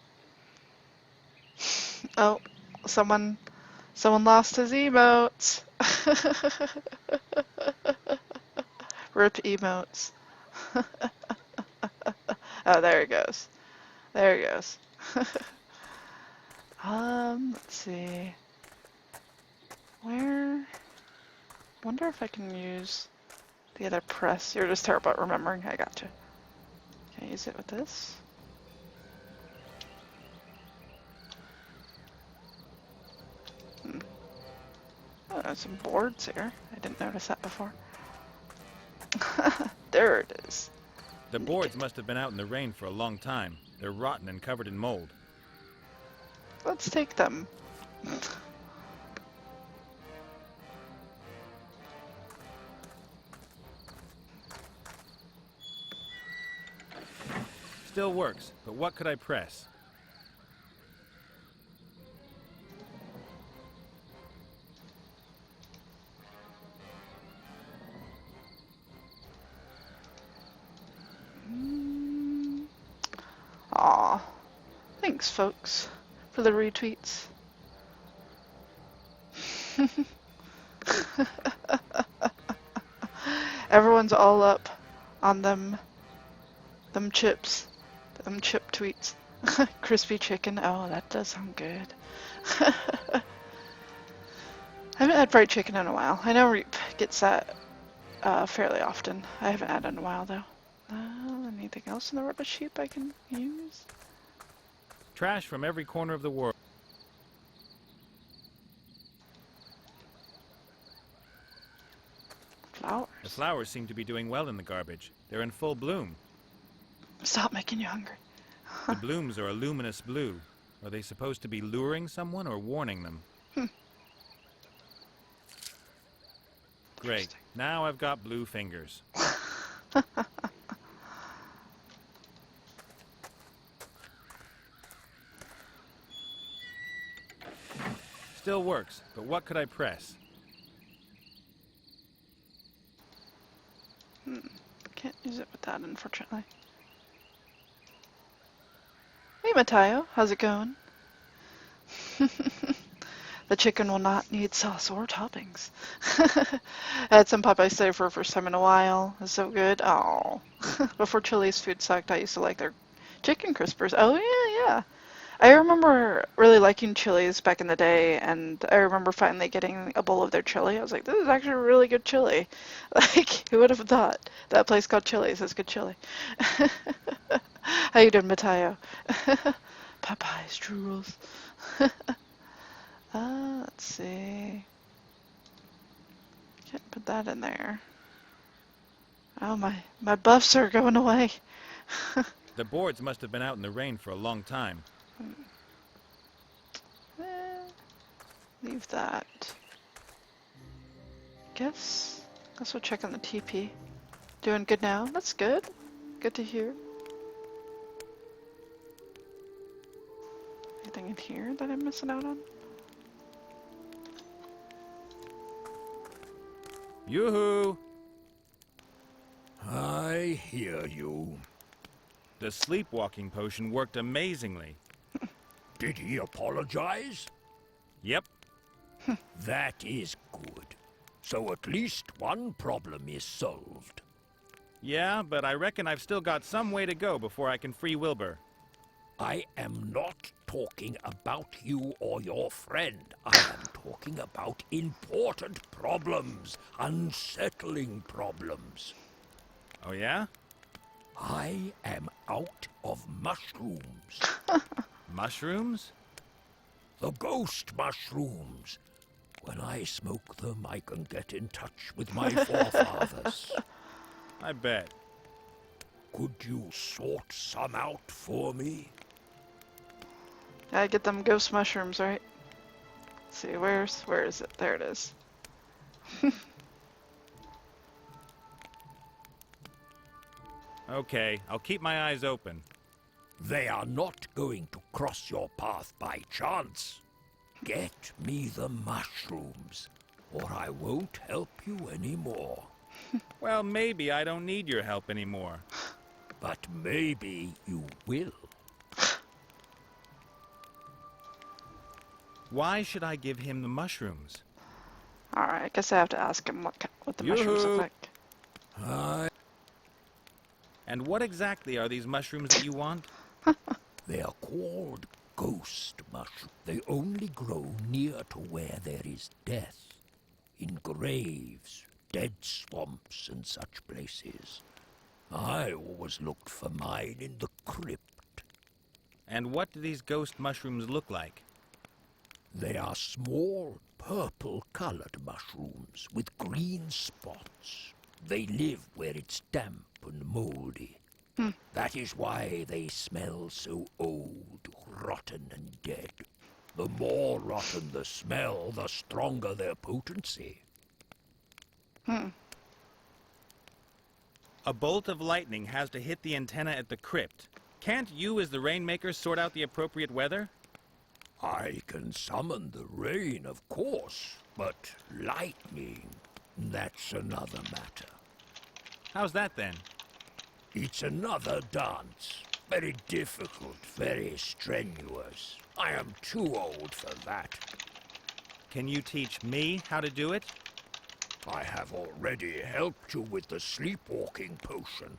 Oh, someone lost his emotes. Rip emotes. Oh, there he goes. There he goes. Let's see. Where? Wonder if I can use the other press. You're just terrible at remembering. I gotcha. Can I use it with this? Oh, there's some boards here. I didn't notice that before. There it is. The boards must have been out in the rain for a long time. They're rotten and covered in mold. Let's take them. Still works, but what could I press? Aw. Thanks, folks, for the retweets. Everyone's all up on them chips. Them chip tweets. Crispy chicken. Oh, that does sound good. I haven't had fried chicken in a while. I know Reap gets that fairly often. I haven't had it in a while, though. Anything else in the rubbish heap I can use? Trash from every corner of the world. Flowers. The flowers seem to be doing well in the garbage. They're in full bloom. Stop making you hungry. The blooms are a luminous blue. Are they supposed to be luring someone or warning them? Great. Now I've got blue fingers. Still works, but what could I press? Can't use it with that, unfortunately. Hey, Mateo. How's it going? The chicken will not need sauce or toppings. I had some Popeye today for the first time in a while. It's so good. Oh. Before Chili's food sucked, I used to like their chicken crispers. Oh, yeah. I remember really liking Chili's back in the day, and I remember finally getting a bowl of their chili. I was like, this is actually really good chili. Like, who would have thought that place called Chili's is good chili? How you doing, Mateo? Popeye's drools. Let's see. Can't put that in there. Oh, my buffs are going away. The boards must have been out in the rain for a long time. Leave that. Guess we'll check on the TP. Doing good now? That's good. Good to hear. Anything in here that I'm missing out on? Yoo-hoo! I hear you. The sleepwalking potion worked amazingly. Did he apologize? Yep. That is good. So at least one problem is solved. Yeah, but I reckon I've still got some way to go before I can free Wilbur. I am not talking about you or your friend. I am talking about important problems, unsettling problems. Oh yeah? I am out of mushrooms. Mushrooms? The ghost mushrooms. When I smoke them, I can get in touch with my forefathers. I bet. Could you sort some out for me? Gotta get them ghost mushrooms, right? Let's see, where is it? There it is. Okay, I'll keep my eyes open. They are not going to cross your path by chance. Get me the mushrooms, or I won't help you anymore. Well, maybe I don't need your help anymore. But maybe you will. Why should I give him the mushrooms? Alright, I guess I have to ask him what the mushrooms look like. And what exactly are these mushrooms that you want? They are called ghost mushrooms. They only grow near to where there is death. In graves, dead swamps, and such places. I always looked for mine in the crypt. And what do these ghost mushrooms look like? They are small, purple-colored mushrooms with green spots. They live where it's damp and moldy. That is why they smell so old, rotten and dead. The more rotten the smell, the stronger their potency. A bolt of lightning has to hit the antenna at the crypt. Can't you, as the rainmaker, sort out the appropriate weather? I can summon the rain, of course, but lightning, that's another matter. How's that then? It's another dance. Very difficult, very strenuous. I am too old for that. Can you teach me how to do it? I have already helped you with the sleepwalking potion.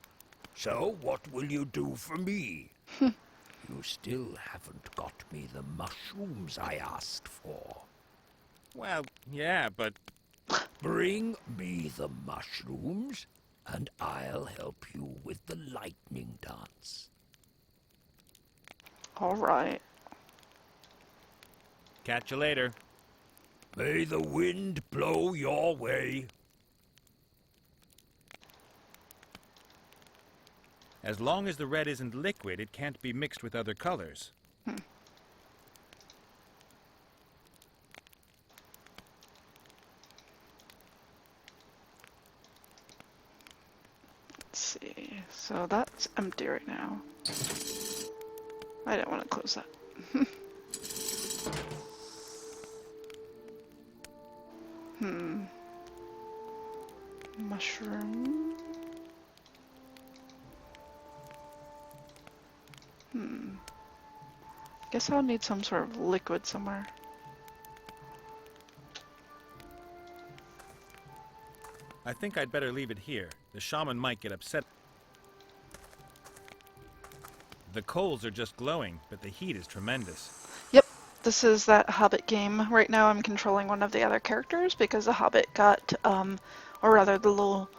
So what will you do for me? You still haven't got me the mushrooms I asked for. Well, yeah, but... Bring me the mushrooms, and I'll help you with the lightning dance. All right. Catch you later. May the wind blow your way. As long as the red isn't liquid, it can't be mixed with other colors. Let's see. So that's empty right now. I didn't want to close that. Mushroom. Guess I'll need some sort of liquid somewhere. I think I'd better leave it here. The shaman might get upset. The coals are just glowing, but the heat is tremendous. Yep, this is that Hobbit game. Right now I'm controlling one of the other characters because the Hobbit got, or rather the little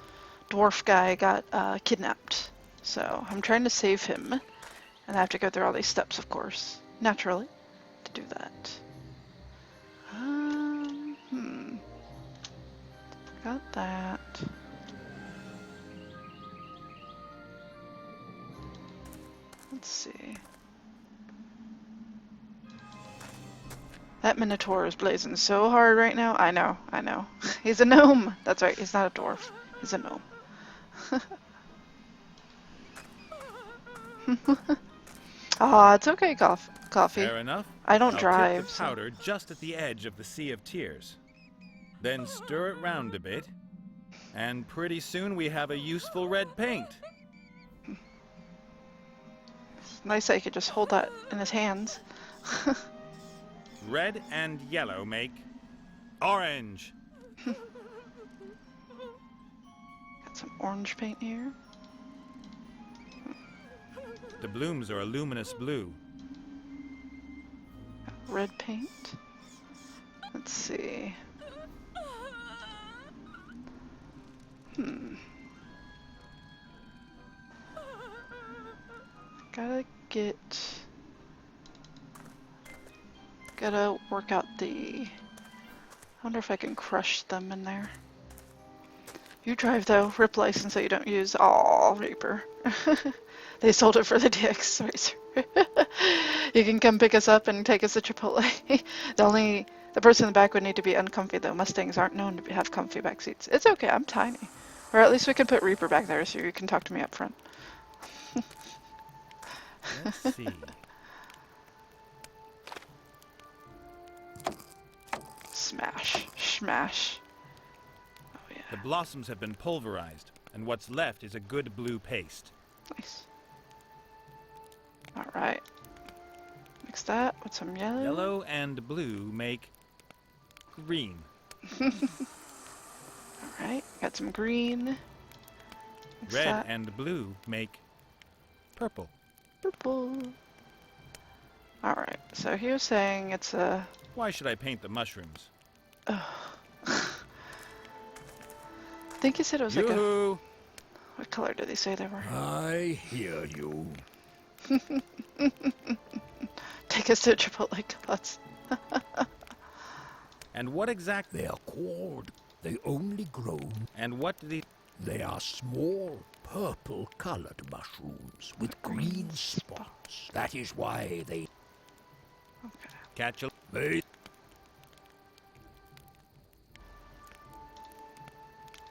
dwarf guy got kidnapped. So I'm trying to save him, and I have to go through all these steps, of course, naturally, to do that. Got that. Let's see. That Minotaur is blazing so hard right now. I know, I know. He's a gnome. That's right, he's not a dwarf. He's a gnome. Aw, it's okay, coffee. Fair enough. I don't I'll drive. tip the powder just at the edge of the Sea of Tears. Then stir it round a bit, and pretty soon we have a useful red paint. It's nice that he could just hold that in his hands. Red and yellow make orange. Got some orange paint here. The blooms are a luminous blue. Red paint. Let's see. Gotta work out the... I wonder if I can crush them in there. You drive though, rip license so you don't use... Aw, Reaper. They sold it for the DX Racer. You can come pick us up and take us to Chipotle. The person in the back would need to be uncomfy though. Mustangs aren't known to have comfy back seats. It's okay, I'm tiny. Or at least we can put Reaper back there so you can talk to me up front. Let's see. Smash. Smash. Oh yeah. The blossoms have been pulverized, and what's left is a good blue paste. Nice. Alright. Mix that with some yellow. Yellow and blue make green. Alright, got some green. Mix Red that. and blue make purple. Purple. Alright, so he was saying it's a... Why should I paint the mushrooms? I think he said it was like a... Yoo-hoo! What color did he say they were? I hear you. Take us to Chipotle Cuts. And what exactly? They are called. They only grow. And what do they... They are small, purple-colored mushrooms with green spots. That is why they... Okay. Catch a... They...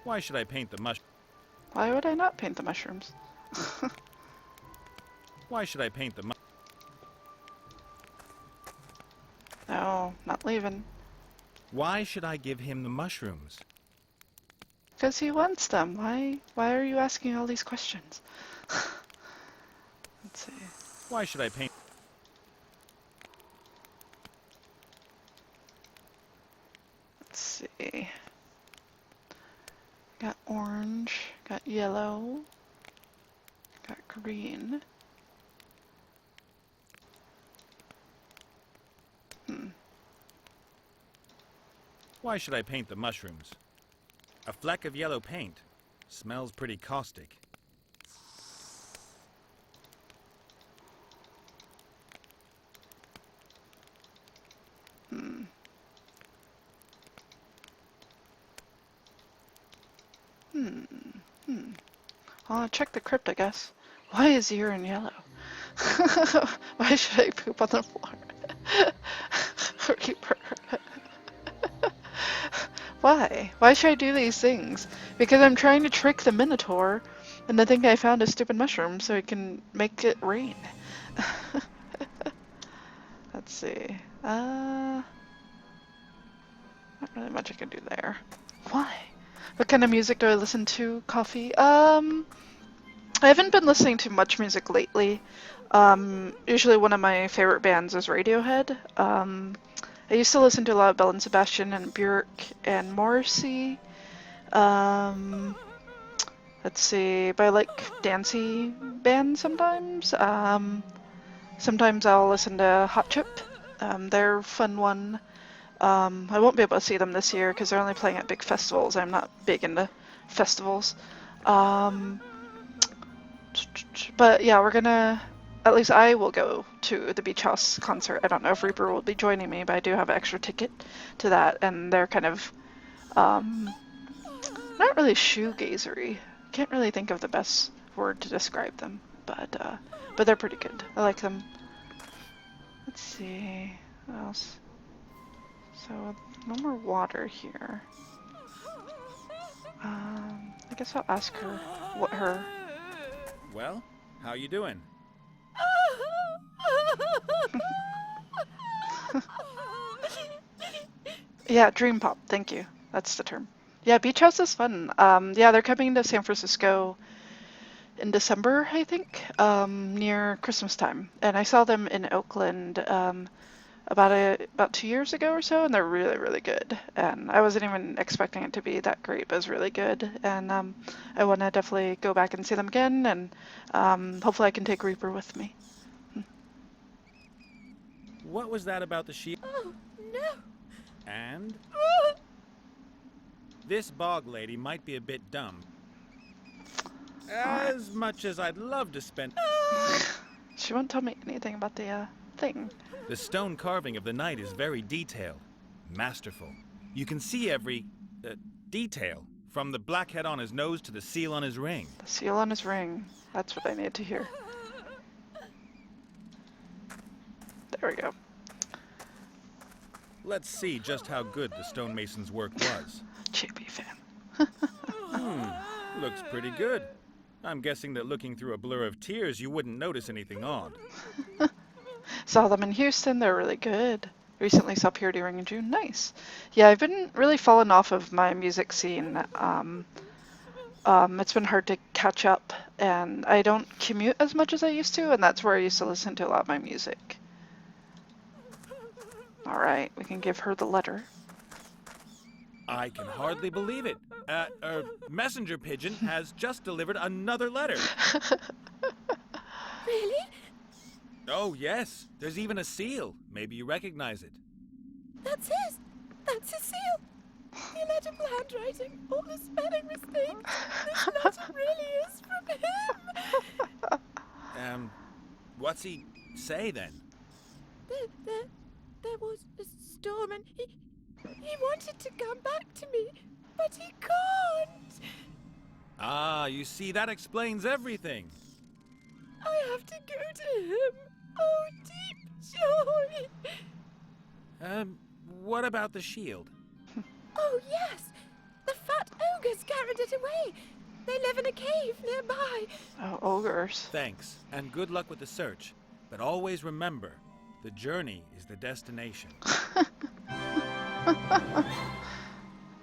Why should I paint the mush... Why would I not paint the mushrooms? Why should I paint the mu... No, not leaving. Why should I give him the mushrooms? Because he wants them. Why are you asking all these questions? Let's see. Why should I paint? Let's see. Got orange, got yellow, got green. Why should I paint the mushrooms? A fleck of yellow paint. Smells pretty caustic. I'll check the crypt, I guess. Why is urine yellow? Why should I poop on the floor? Reaper. Why? Why should I do these things? Because I'm trying to trick the Minotaur, and I think I found a stupid mushroom so I can make it rain. Let's see. Not really much I can do there. Why? What kind of music do I listen to? Coffee? I haven't been listening to much music lately. Usually one of my favorite bands is Radiohead. I used to listen to a lot of Bell and Sebastian and Björk and Morrissey. Let's see, but I like dancey bands sometimes. Sometimes I'll listen to Hot Chip. They're a fun one. I won't be able to see them this year because they're only playing at big festivals. I'm not big into festivals. But yeah, we're gonna, at least I will go to the Beach House concert. I don't know if Reaper will be joining me, but I do have an extra ticket to that, and they're kind of, not really shoegazery. Can't really think of the best word to describe them, but they're pretty good. I like them. Let's see, what else? So, no more water here. I guess I'll ask her what her... Well, how you doing? Yeah, Dream Pop, thank you. That's the term. Yeah, Beach House is fun. Yeah, they're coming to San Francisco in December, I think, near Christmas time. And I saw them in Oakland about 2 years ago or so, and they're really, really good. And I wasn't even expecting it to be that great, but it was really good. And I want to definitely go back and see them again, and hopefully I can take Reaper with me. What was that about the shield? Oh, no. And? This bog lady might be a bit dumb. As much as I'd love to spend... She won't tell me anything about the thing. The stone carving of the knight is very detailed. Masterful. You can see every... detail. From the blackhead on his nose to the seal on his ring. The seal on his ring. That's what I need to hear. There we go. Let's see just how good the stonemason's work was. JP fan. Looks pretty good. I'm guessing that looking through a blur of tears, you wouldn't notice anything odd. Saw them in Houston. They're really good. Recently saw Purity Ring in June. Nice. Yeah, I've been really falling off of my music scene. It's been hard to catch up, and I don't commute as much as I used to, and that's where I used to listen to a lot of my music. Alright, we can give her the letter. I can hardly believe it. Messenger pigeon has just delivered another letter. Really? Oh, yes. There's even a seal. Maybe you recognize it. That's his. That's his seal. The illegible handwriting, all the spelling mistakes. This letter really is from him. What's he say then? There was a storm and he wanted to come back to me, but he can't. Ah, you see, that explains everything. I have to go to him. Oh, deep joy. What about the shield? Oh, yes. The fat ogres carried it away. They live in a cave nearby. Oh, ogres. Thanks, and good luck with the search. But always remember, the journey is the destination.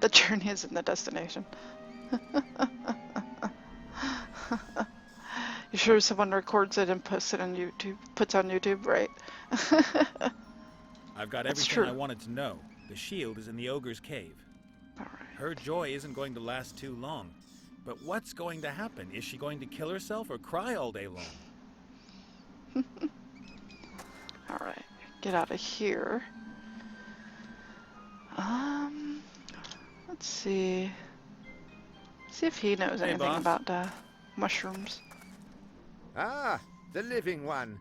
The journey isn't the destination. You sure someone records it and puts it on YouTube? Puts on YouTube, right? I've got That's everything I true. wanted to know. The shield is in the ogre's cave. All right. Her joy isn't going to last too long. But what's going to happen? Is she going to kill herself or cry all day long? All right. Get out of here. Let's see. See if he knows Hey, anything boss. about mushrooms. Ah, the living one.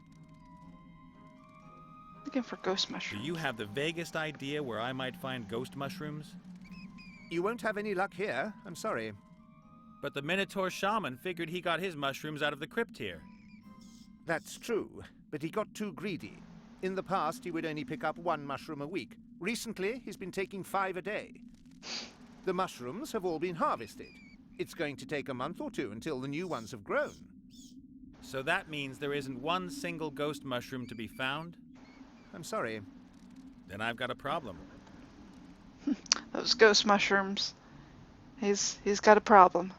Looking for ghost Do mushrooms. you have the vaguest idea where I might find ghost mushrooms? You won't have any luck here, I'm sorry. But the Minotaur shaman figured he got his mushrooms out of the crypt here. That's true, but he got too greedy. In the past, he would only pick up 1 mushroom a week. Recently, he's been taking 5 a day. The mushrooms have all been harvested. It's going to take a month or 2 until the new ones have grown. So that means there isn't one single ghost mushroom to be found? I'm sorry. Then I've got a problem. Those ghost mushrooms. He's got a problem.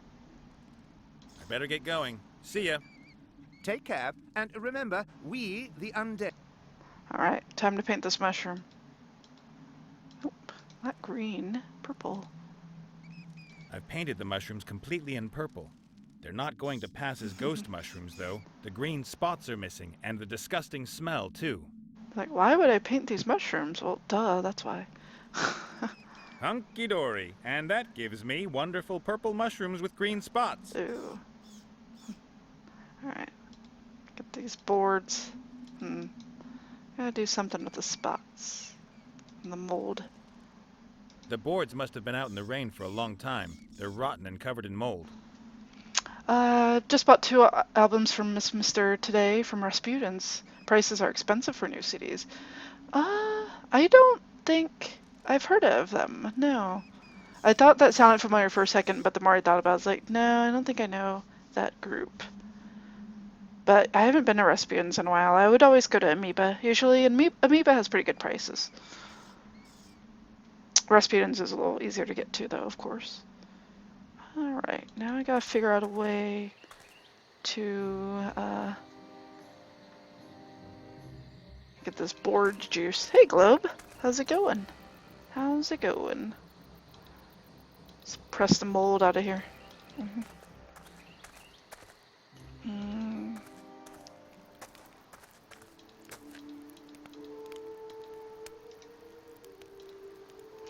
I better get going. See ya. Take care, and remember, we, the undead... All right, time to paint this mushroom. Oh, not green, purple. I've painted the mushrooms completely in purple. They're not going to pass as ghost mushrooms, though. The green spots are missing, and the disgusting smell, too. Like, why would I paint these mushrooms? Well, duh, that's why. Hunky-dory. And that gives me wonderful purple mushrooms with green spots. Ew. Alright. Get these boards. Gotta do something with the spots. And the mold. The boards must have been out in the rain for a long time. They're rotten and covered in mold. Just bought 2 albums from Miss Mister today from Rasputin's. Prices are expensive for new CDs. I don't think I've heard of them. No. I thought that sounded familiar for a second, but the more I thought about it, I was like, no, I don't think I know that group. But I haven't been to Rasputin's in a while. I would always go to Amoeba, usually, and Amoeba has pretty good prices. Rasputin's is a little easier to get to, though, of course. Alright, now I gotta figure out a way to get this board juice. Hey, Globe! How's it going? How's it going? Let's press the mold out of here.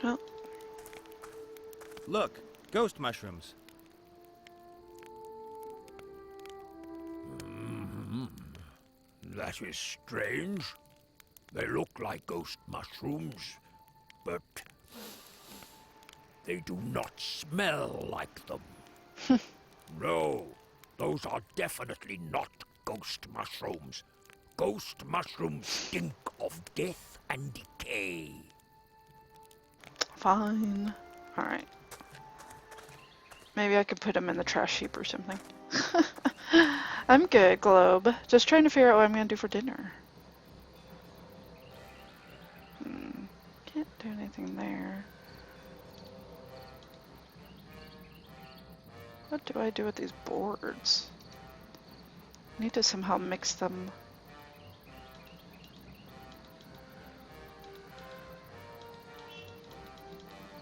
Oh. Look, ghost mushrooms. That is strange. They look like ghost mushrooms, but they do not smell like them. No, those are definitely not ghost mushrooms. Ghost mushrooms stink of death and decay. Fine. Alright. Maybe I could put them in the trash heap or something. I'm good, Globe. Just trying to figure out what I'm gonna do for dinner. Can't do anything there. What do I do with these boards? I need to somehow mix them.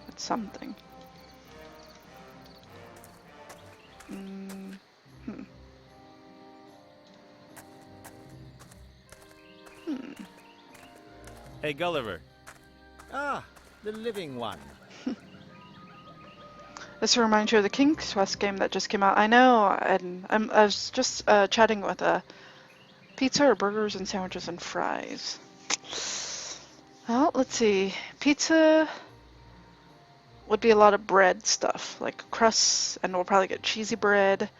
With something. Hey, Gulliver. Ah, the living one. This reminds you of the King's Quest game that just came out. I know, and I was just chatting with pizza or burgers and sandwiches and fries. Well, let's see. Pizza would be a lot of bread stuff, like crusts, and we'll probably get cheesy bread,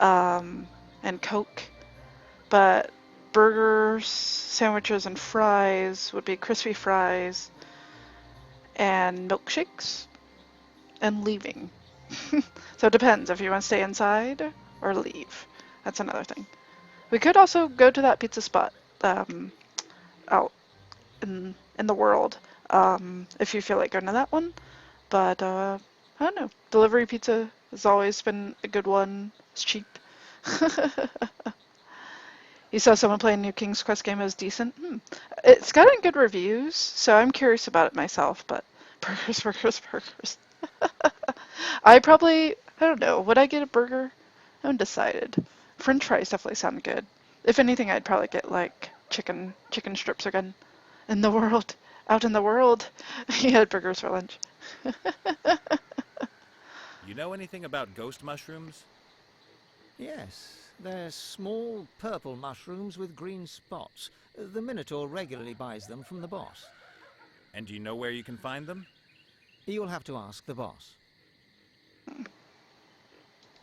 and Coke. But burgers, sandwiches, and fries would be crispy fries and milkshakes and leaving. So it depends if you want to stay inside or leave. That's another thing. We could also go to that pizza spot out in the world if you feel like going to that one. But I don't know. Delivery pizza has always been a good one. It's cheap. You saw someone playing new King's Quest game as decent? It's gotten good reviews, so I'm curious about it myself, but burgers, burgers, burgers. I don't know, would I get a burger? I'm undecided. French fries definitely sound good. If anything, I'd probably get like chicken strips again. In the world, out in the world, he had burgers for lunch. You know anything about ghost mushrooms? Yes, they're small purple mushrooms with green spots. The Minotaur regularly buys them from the boss. And do you know where you can find them? You'll have to ask the boss.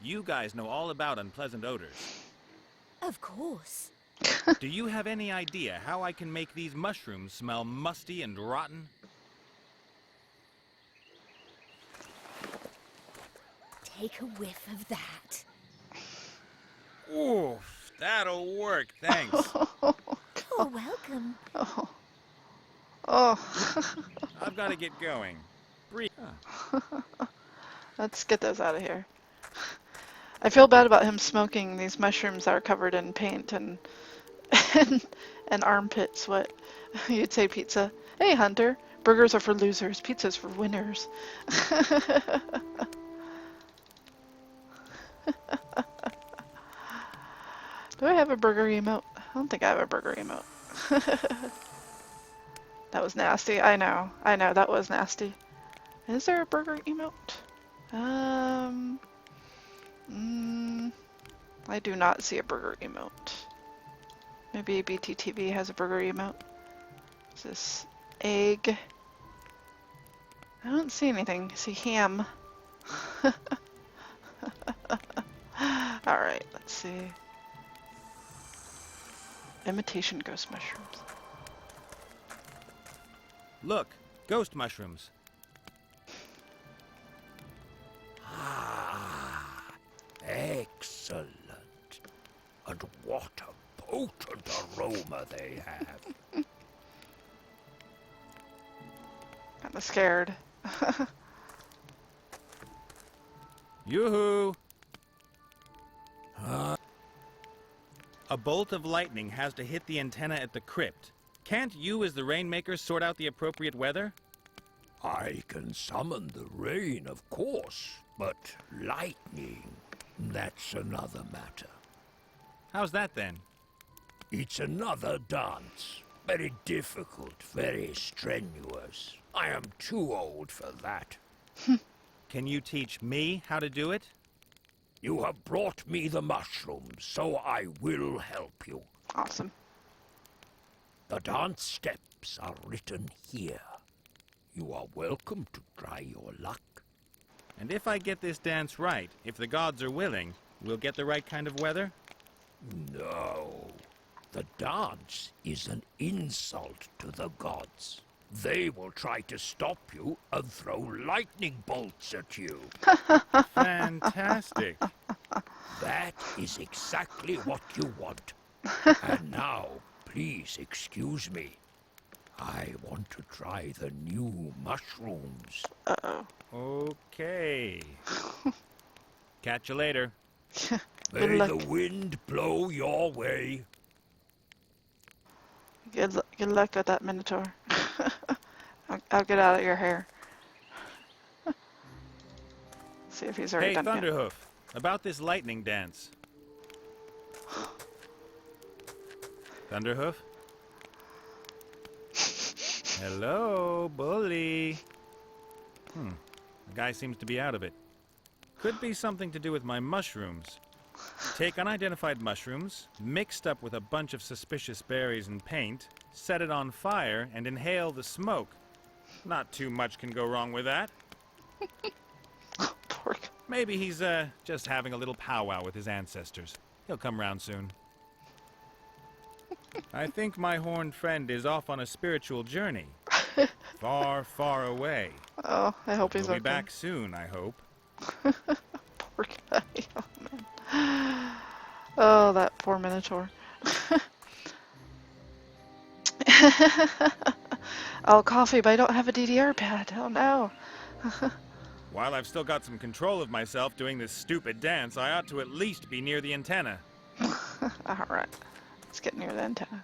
You guys know all about unpleasant odors. Of course. Do you have any idea how I can make these mushrooms smell musty and rotten? Take a whiff of that. Oof, that'll work, thanks. You're welcome. Oh. I've got to get going. Breathe. Let's get those out of here. I feel bad about him smoking these mushrooms that are covered in paint and and armpit sweat. You'd say pizza. Hey, Hunter. Burgers are for losers. Pizza's for winners. Do I have a burger emote? I don't think I have a burger emote. That was nasty. I know. That was nasty. Is there a burger emote? I do not see a burger emote. Maybe BTTV has a burger emote. Is this egg? I don't see anything. I see ham. Alright, let's see. Imitation ghost mushrooms. Look, ghost mushrooms. Ah, excellent. And what a potent aroma they have. Kinda scared. Yoo-hoo! A bolt of lightning has to hit the antenna at the crypt. Can't you, as the Rainmaker, sort out the appropriate weather? I can summon the rain, of course, but lightning, that's another matter. How's that then? It's another dance. Very difficult, very strenuous. I am too old for that. Can you teach me how to do it? You have brought me the mushrooms, so I will help you. Awesome. The dance steps are written here. You are welcome to try your luck. And if I get this dance right, if the gods are willing, we'll get the right kind of weather? No. The dance is an insult to the gods. They will try to stop you and throw lightning bolts at you. Fantastic. That is exactly what you want. And now, please excuse me. I want to try the new mushrooms. Okay. Catch you later. May the wind blow your way. Good luck with that Minotaur. I'll get out of your hair. See if he's already Hey, done it. Thunderhoof, about this lightning dance. Thunderhoof? Hello, bully. The guy seems to be out of it. Could be something to do with my mushrooms. Take unidentified mushrooms, mixed up with a bunch of suspicious berries and paint, set it on fire, and inhale the smoke. Not too much can go wrong with that. Poor guy. Maybe he's just having a little powwow with his ancestors. He'll come round soon. I think my horned friend is off on a spiritual journey. Far, far away. Oh, I hope he's He'll okay. be back soon, I hope. Poor guy. Oh, man. Oh, that poor Minotaur. Oh, coffee, but I don't have a DDR pad. Oh, no. While I've still got some control of myself doing this stupid dance, I ought to at least be near the antenna. Alright. Let's get near the antenna.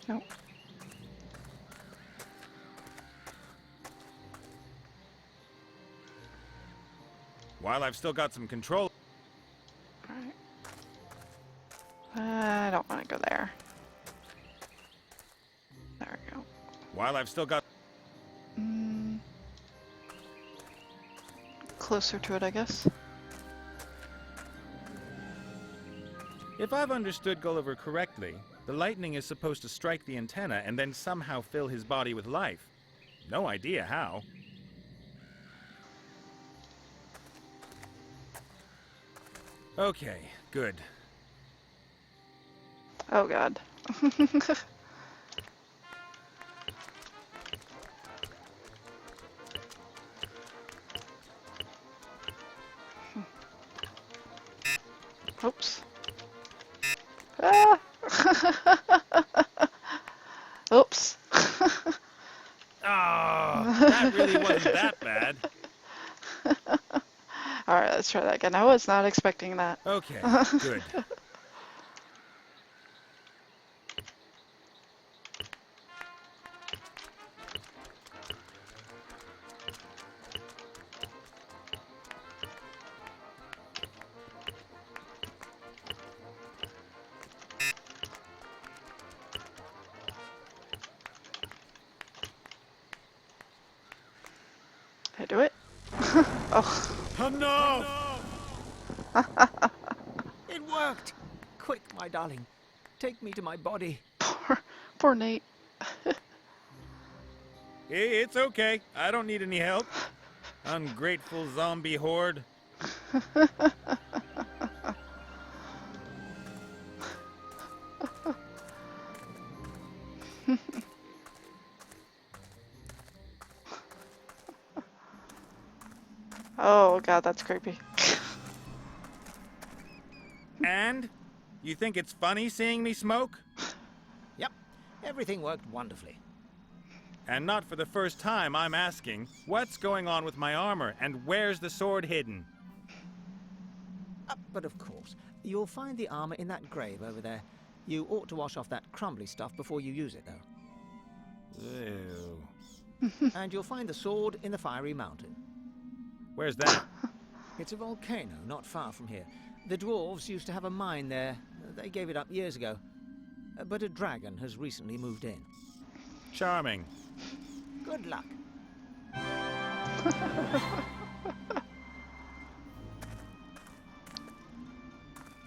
Nope. While I've still got some control. Alright. I don't want to go there. There we go. While I've still got. Closer to it, I guess. If I've understood Gulliver correctly, the lightning is supposed to strike the antenna and then somehow fill his body with life. No idea how. Okay, good. Oh god. Oops. Ah! Oops. Oh, that really wasn't that bad. Alright, let's try that again. I was not expecting that. Okay, good. Did I do it? Oh. Enough! It worked! Quick, my darling. Take me to my body. Poor Nate. It's okay. I don't need any help. Ungrateful zombie horde. Oh god, that's creepy. And? You think it's funny seeing me smoke? Yep, everything worked wonderfully. And not for the first time, I'm asking, what's going on with my armor, and where's the sword hidden? But of course, you'll find the armor in that grave over there. You ought to wash off that crumbly stuff before you use it, though. Ew. And you'll find the sword in the fiery mountain. Where's that? It's a volcano not far from here. The dwarves used to have a mine there. They gave it up years ago. But a dragon has recently moved in. Charming. Good luck.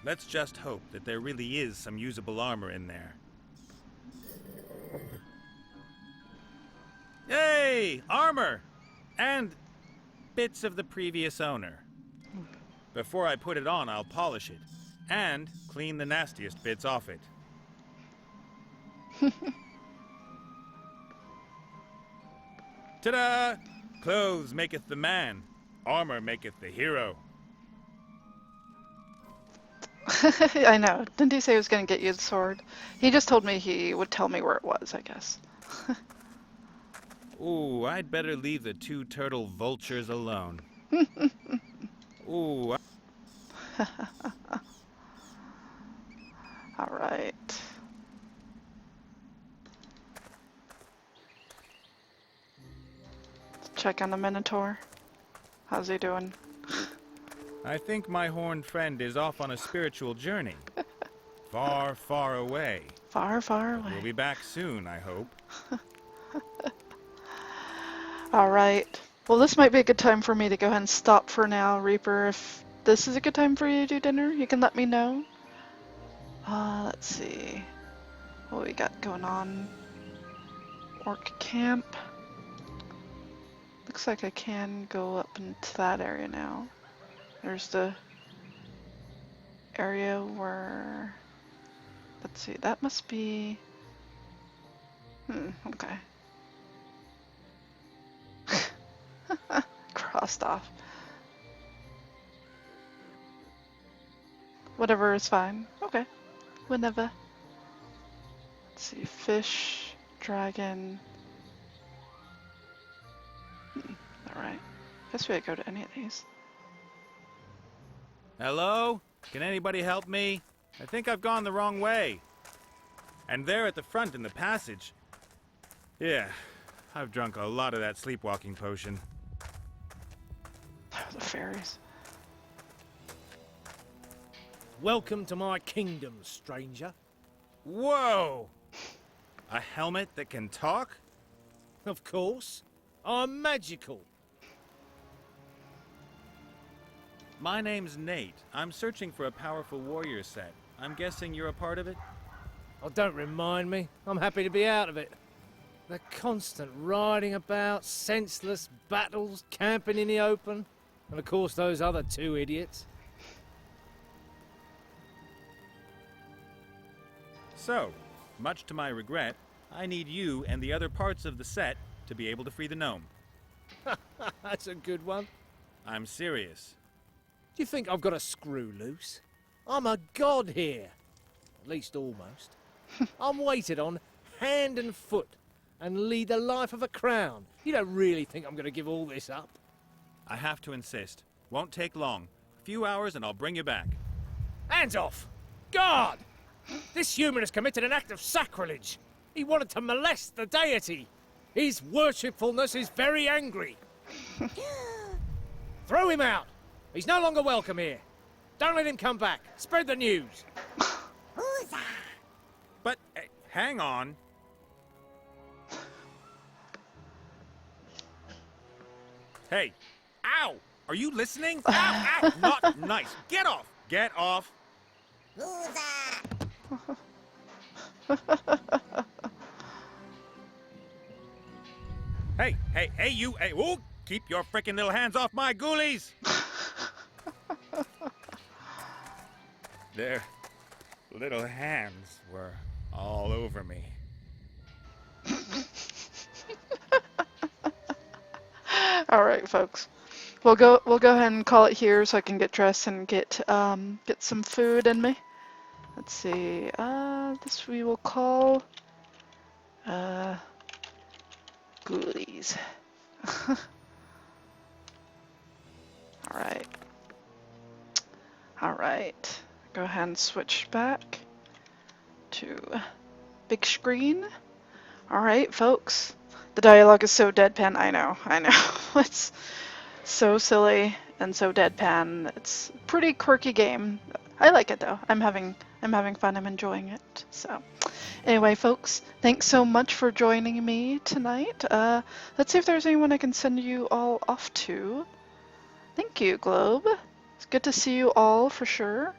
Let's just hope that there really is some usable armor in there. Hey! Armor! And bits of the previous owner. Before I put it on, I'll polish it. And clean the nastiest bits off it. Ta-da! Clothes maketh the man. Armor maketh the hero. I know. Didn't he say he was going to get you the sword? He just told me he would tell me where it was, I guess. Ooh, I'd better leave the two turtle vultures alone. Ooh. Alright. Check on the Minotaur. How's he doing? I think my horned friend is off on a spiritual journey. Far, far away. Far, far away. We'll be back soon, I hope. Alright. Well, this might be a good time for me to go ahead and stop for now, Reaper. If this is a good time for you to do dinner, you can let me know. Let's see. What we got going on. Orc camp. Looks like I can go up into that area now. There's the area where... Let's see, that must be... okay. Crossed off. Whatever is fine. Okay. Whenever. Let's see, fish, dragon... Alright. Guess we could go to any of these. Hello? Can anybody help me? I think I've gone the wrong way. And there at the front in the passage. Yeah, I've drunk a lot of that sleepwalking potion. The fairies. Welcome to my kingdom, stranger. Whoa! A helmet that can talk? Of course. I'm magical. My name's Nate. I'm searching for a powerful warrior set. I'm guessing you're a part of it? Oh, don't remind me. I'm happy to be out of it. The constant riding about, senseless battles, camping in the open, and of course those other two idiots. So, much to my regret, I need you and the other parts of the set to be able to free the gnome. That's a good one. I'm serious. Do you think I've got a screw loose? I'm a god here. At least almost. I'm waited on hand and foot and lead the life of a crown. You don't really think I'm going to give all this up? I have to insist. Won't take long. A few hours and I'll bring you back. Hands off! God! This human has committed an act of sacrilege. He wanted to molest the deity. His worshipfulness is very angry. Throw him out. He's no longer welcome here. Don't let him come back. Spread the news. But, hang on. Hey, ow! Are you listening? Ow, ow! Not nice. Get off! Get off! Hey, you! Hey, ooh! Keep your frickin' little hands off my ghoulies! Their little hands were all over me. All right, folks. We'll go ahead and call it here so I can get dressed and get some food in me. Let's see. This we will call ghoulies. All right. All right. Go ahead and switch back to big screen. All right, folks. The dialogue is so deadpan. I know. It's so silly and so deadpan. It's a pretty quirky game. I like it though. I'm having fun. I'm enjoying it. So, anyway, folks, thanks so much for joining me tonight. Let's see if there's anyone I can send you all off to. Thank you, Globe. It's good to see you all for sure.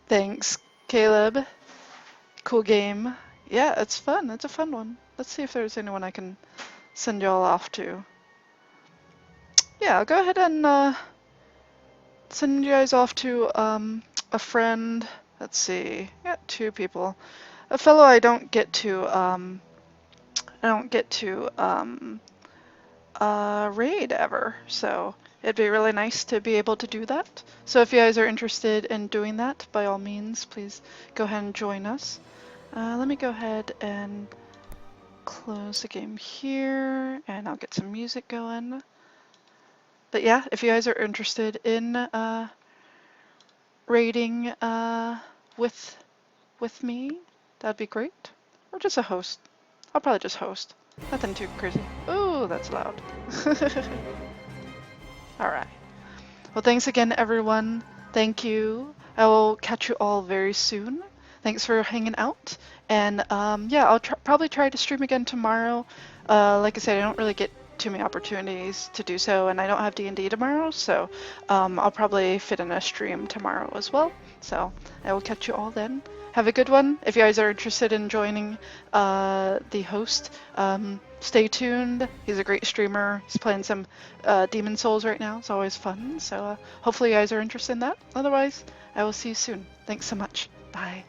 Thanks, Caleb. Cool game. Yeah, it's fun. It's a fun one. Let's see if there's anyone I can send y'all off to. Yeah, I'll go ahead and send you guys off to a friend. Let's see. Got two people. A fellow I don't get to raid ever, so it'd be really nice to be able to do that. So if you guys are interested in doing that, by all means, please go ahead and join us. Let me go ahead and close the game here, and I'll get some music going. But yeah, if you guys are interested in raiding with me, that'd be great. Or just a host. I'll probably just host. Nothing too crazy. Ooh, that's loud. Alright. Well, thanks again, everyone. Thank you. I will catch you all very soon. Thanks for hanging out. And yeah, I'll probably try to stream again tomorrow. Like I said, I don't really get too many opportunities to do so, and I don't have D&D tomorrow, so I'll probably fit in a stream tomorrow as well. So I will catch you all then. Have a good one. If you guys are interested in joining the host, stay tuned. He's a great streamer. He's playing some Demon Souls right now. It's always fun. So hopefully you guys are interested in that. Otherwise, I will see you soon. Thanks so much. Bye.